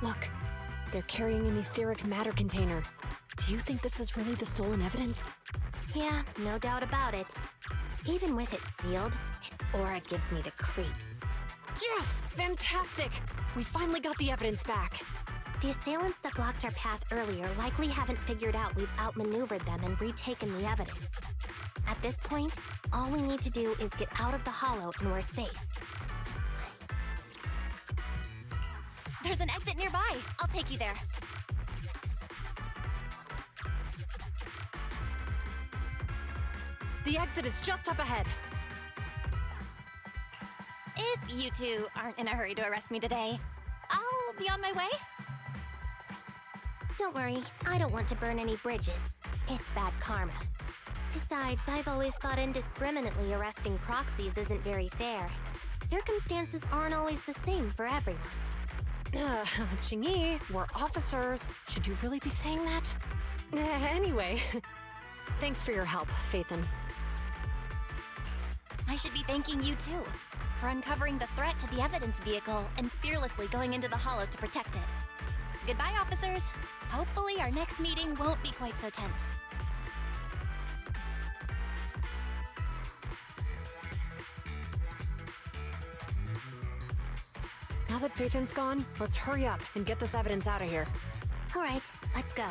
Look, they're carrying an etheric matter container. Do you think this is really the stolen evidence? Yeah, no doubt about it. Even with it sealed, its aura gives me the creeps. Yes! Fantastic! We finally got the evidence back. The assailants that blocked our path earlier likely haven't figured out we've outmaneuvered them and retaken the evidence. At this point, all we need to do is get out of the hollow and we're safe. There's an exit nearby. I'll take you there. The exit is just up ahead. If you two aren't in a hurry to arrest me today, I'll be on my way. Don't worry, I don't want to burn any bridges. It's bad karma. Besides, I've always thought indiscriminately arresting proxies isn't very fair. Circumstances aren't always the same for everyone. Qingyi, we're officers. Should you really be saying that? Anyway, thanks for your help, Phaethon. I should be thanking you too, for uncovering the threat to the evidence vehicle and fearlessly going into the hollow to protect it. Goodbye, officers. Hopefully our next meeting won't be quite so tense. Now that Phaethon's gone, let's hurry up and get this evidence out of here. All right, let's go.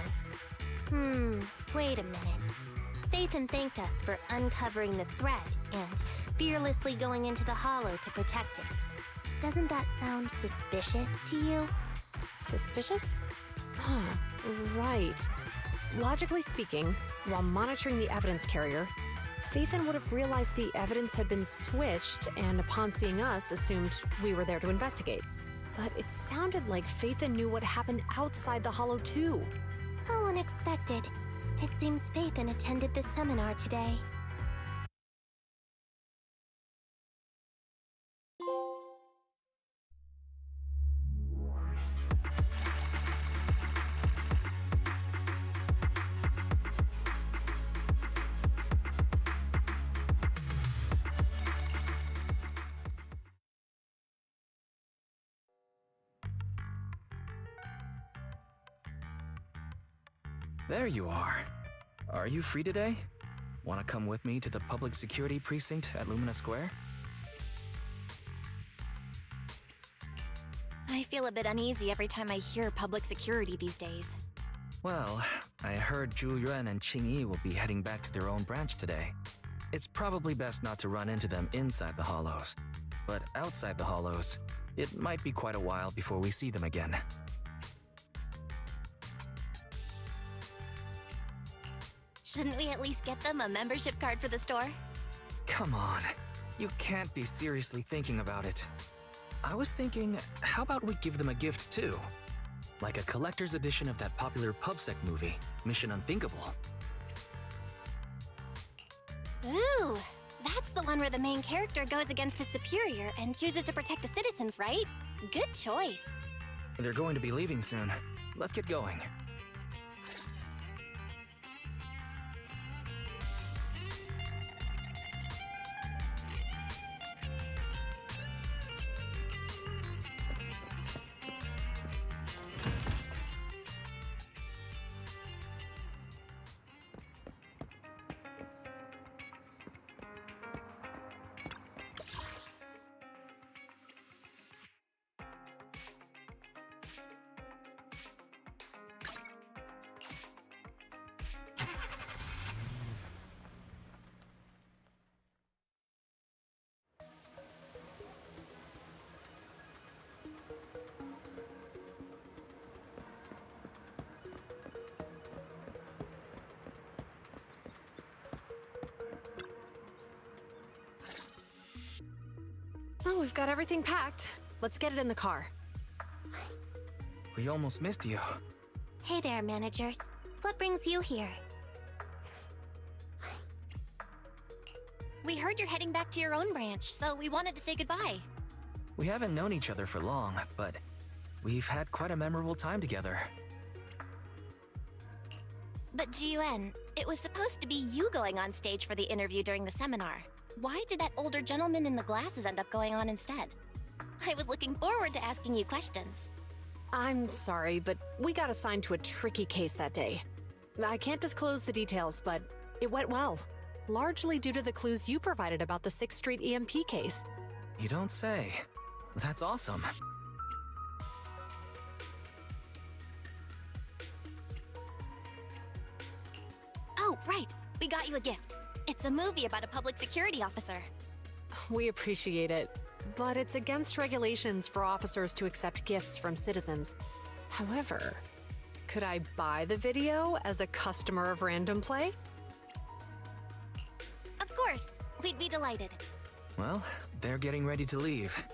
Wait a minute. Phaethon thanked us for uncovering the threat and fearlessly going into the hollow to protect it. Doesn't that sound suspicious to you? Suspicious? Huh, right. Logically speaking, while monitoring the evidence carrier, Phaethon would have realized the evidence had been switched and upon seeing us assumed we were there to investigate. But it sounded like Phaethon knew what happened outside the hollow too. How unexpected. It seems Phaethon attended the seminar today. There you are. Are you free today? Want to come with me to the public security precinct at Lumina Square? I feel a bit uneasy every time I hear public security these days. Well, I heard Zhu Yuan and Qingyi will be heading back to their own branch today. It's probably best not to run into them inside the hollows. But outside the hollows, it might be quite a while before we see them again. Shouldn't we at least get them a membership card for the store? Come on. You can't be seriously thinking about it. I was thinking, how about we give them a gift too? Like a collector's edition of that popular PubSec movie, Mission Unthinkable. Ooh, that's the one where the main character goes against his superior and chooses to protect the citizens, right? Good choice. They're going to be leaving soon. Let's get going. Well, we've got everything packed. Let's get it in the car. We almost missed you. Hey there, managers. What brings you here? We heard you're heading back to your own branch, so we wanted to say goodbye. We haven't known each other for long, but we've had quite a memorable time together. But Ji-Yuan, it was supposed to be you going on stage for the interview during the seminar. Why did that older gentleman in the glasses end up going on instead? I was looking forward to asking you questions. I'm sorry, but we got assigned to a tricky case that day. I can't disclose the details, but it went well. largely due to the clues you provided about the 6th Street EMP case. You don't say. That's awesome. Oh, right. We got you a gift. It's a movie about a public security officer. We appreciate it, but it's against regulations for officers to accept gifts from citizens. However, could I buy the video as a customer of Random Play? Of course. We'd be delighted. Well, they're getting ready to leave.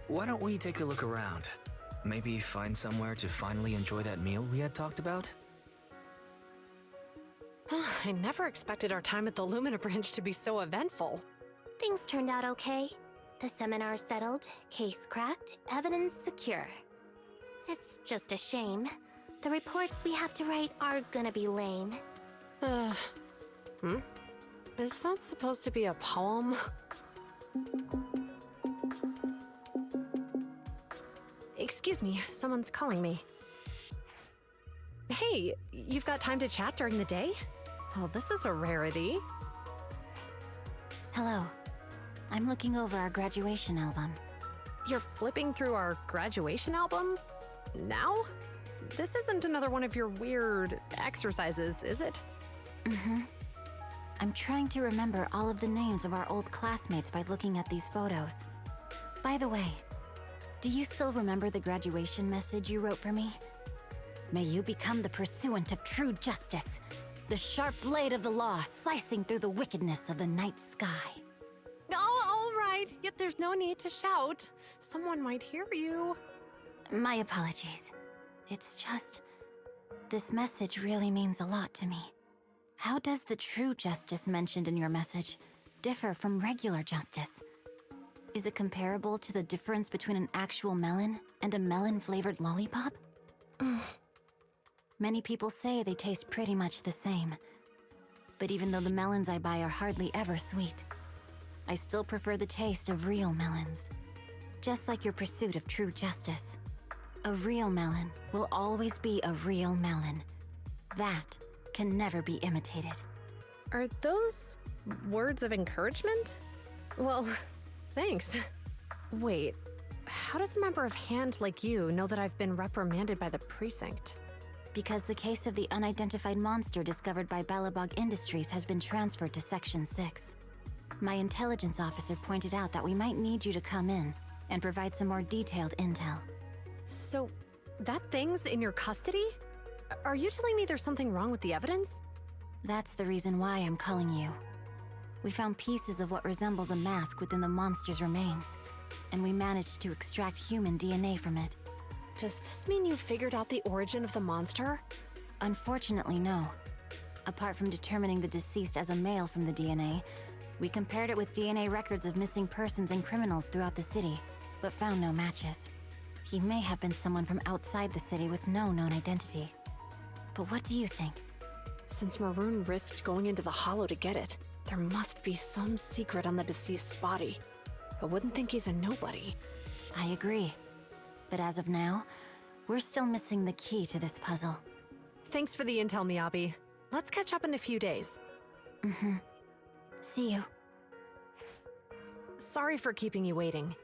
Why don't we take a look around? Maybe find somewhere to finally enjoy that meal we had talked about? I never expected our time at the Lumina Branch to be so eventful. Things turned out okay. The seminar settled, case cracked, evidence secure. It's just a shame. The reports we have to write are gonna be lame. Is that supposed to be a poem? Excuse me, someone's calling me. Hey, you've got time to chat during the day? Oh, this is a rarity. Hello. I'm looking over our graduation album. You're flipping through our graduation album? Now? This isn't another one of your weird exercises, is it? Mm-hmm. I'm trying to remember all of the names of our old classmates by looking at these photos. By the way, do you still remember the graduation message you wrote for me? May you become the pursuant of true justice, the sharp blade of the law slicing through the wickedness of the night sky. Oh, all right. Yet there's no need to shout. Someone might hear you. My apologies. It's just... this message really means a lot to me. How does the true justice mentioned in your message differ from regular justice? Is it comparable to the difference between an actual melon and a melon-flavored lollipop? Many people say they taste pretty much the same. But even though the melons I buy are hardly ever sweet, I still prefer the taste of real melons. Just like your pursuit of true justice. A real melon will always be a real melon. That can never be imitated. Are those words of encouragement? Well, thanks. Wait, how does a member of HAND like you know that I've been reprimanded by the precinct? Because the case of the unidentified monster discovered by Balabog Industries has been transferred to Section 6. My intelligence officer pointed out that we might need you to come in and provide some more detailed intel. So, that thing's in your custody? Are you telling me there's something wrong with the evidence? That's the reason why I'm calling you. We found pieces of what resembles a mask within the monster's remains, and we managed to extract human DNA from it. Does this mean you figured out the origin of the monster? Unfortunately, no. Apart from determining the deceased as a male from the DNA, we compared it with DNA records of missing persons and criminals throughout the city, but found no matches. He may have been someone from outside the city with no known identity. But what do you think? Since Maroon risked going into the Hollow to get it, there must be some secret on the deceased's body. I wouldn't think he's a nobody. I agree. But as of now, we're still missing the key to this puzzle. Thanks for the intel, Miyabi. Let's catch up in a few days. Mm-hmm. See you. Sorry for keeping you waiting.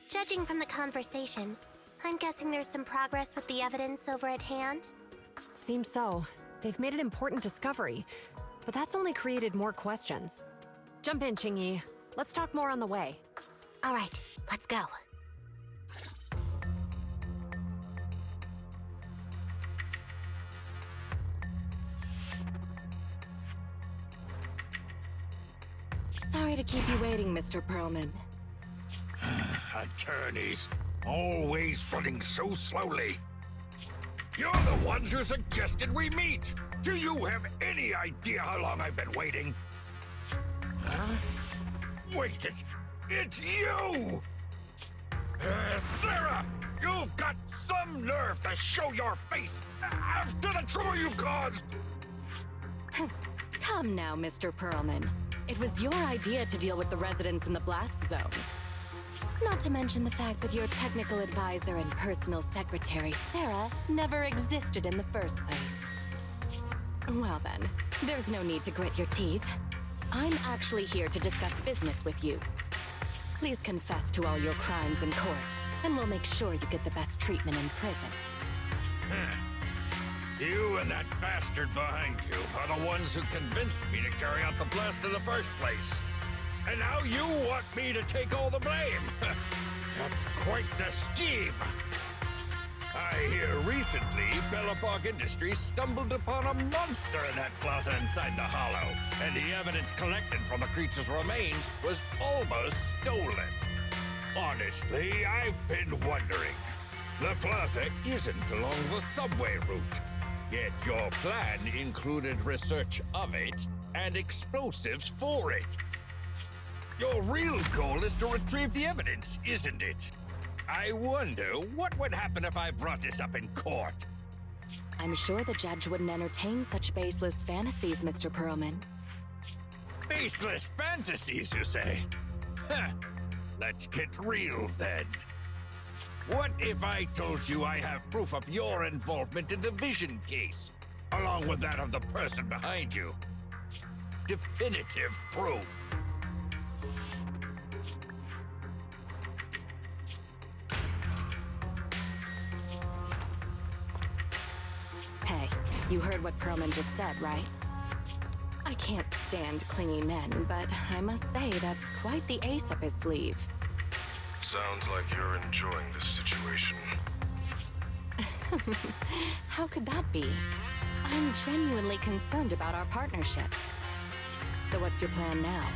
Judging from the conversation, I'm guessing there's some progress with the evidence over at HAND? Seems so. They've made an important discovery, but that's only created more questions. Jump in, Qingyi. Let's talk more on the way. All right, let's go. Sorry to keep you waiting, Mr. Perlman. Attorneys, always running so slowly. You're the ones who suggested we meet. Do you have any idea how long I've been waiting? Huh? Wait, it's you! Sarah! You've got some nerve to show your face after the trouble you caused! Come now, Mr. Perlman. It was your idea to deal with the residents in the blast zone. Not to mention the fact that your technical advisor and personal secretary, Sarah, never existed in the first place. Well then, There's no need to grit your teeth. I'm actually here to discuss business with you. Please confess to all your crimes in court, and we'll make sure you get the best treatment in prison. You and that bastard behind you are the ones who convinced me to carry out the blast in the first place. And now you want me to take all the blame. That's quite the scheme. I hear recently Bellabog Industries stumbled upon a monster in that plaza inside the Hollow, and the evidence collected from the creature's remains was almost stolen. Honestly, I've been wondering. The plaza isn't along the subway route, yet your plan included research of it and explosives for it. Your real goal is to retrieve the evidence, isn't it? I wonder what would happen if I brought this up in court. I'm sure the judge wouldn't entertain such baseless fantasies, Mr. Perlman. Baseless fantasies, you say? Huh. Let's get real then. What if I told you I have proof of your involvement in the Vision case, along with that of the person behind you? Definitive proof. Hey, you heard what Perlman just said, right? I can't stand clingy men, but I must say that's quite the ace up his sleeve. Sounds like you're enjoying this situation. How could that be? I'm genuinely concerned about our partnership. So what's your plan now?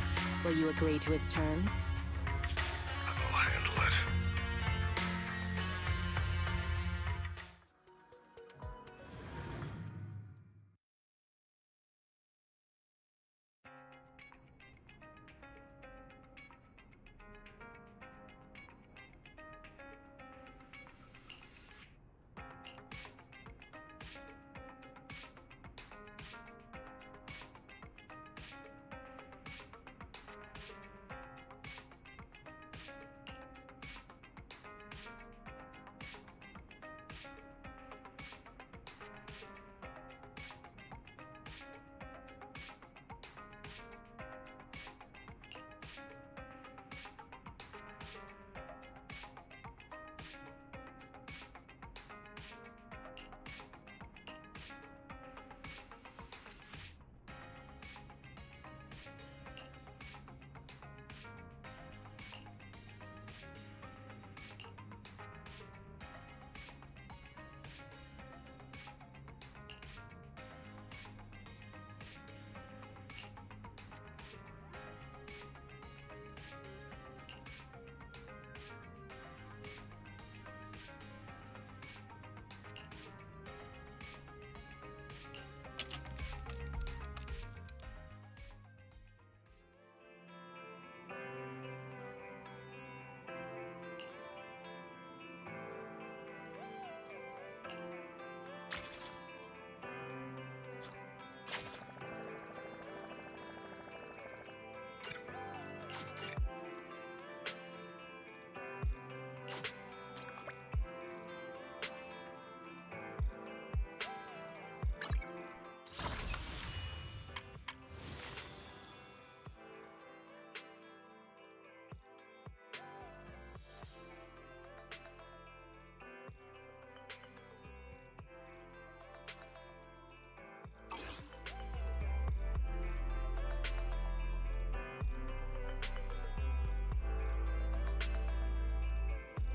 Will you agree to his terms? I'll handle it.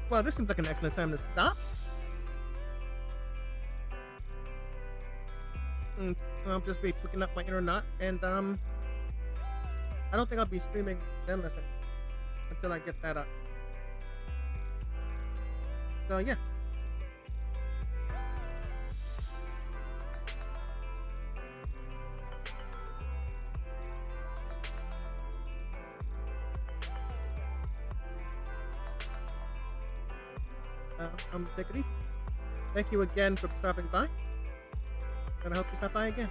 Well, this seems like an excellent time to stop. I'll just be tweaking up my internet, and I don't think I'll be streaming Endless until I get that up. So yeah. Take it easy. Thank you again for stopping by, and I hope you stop by again.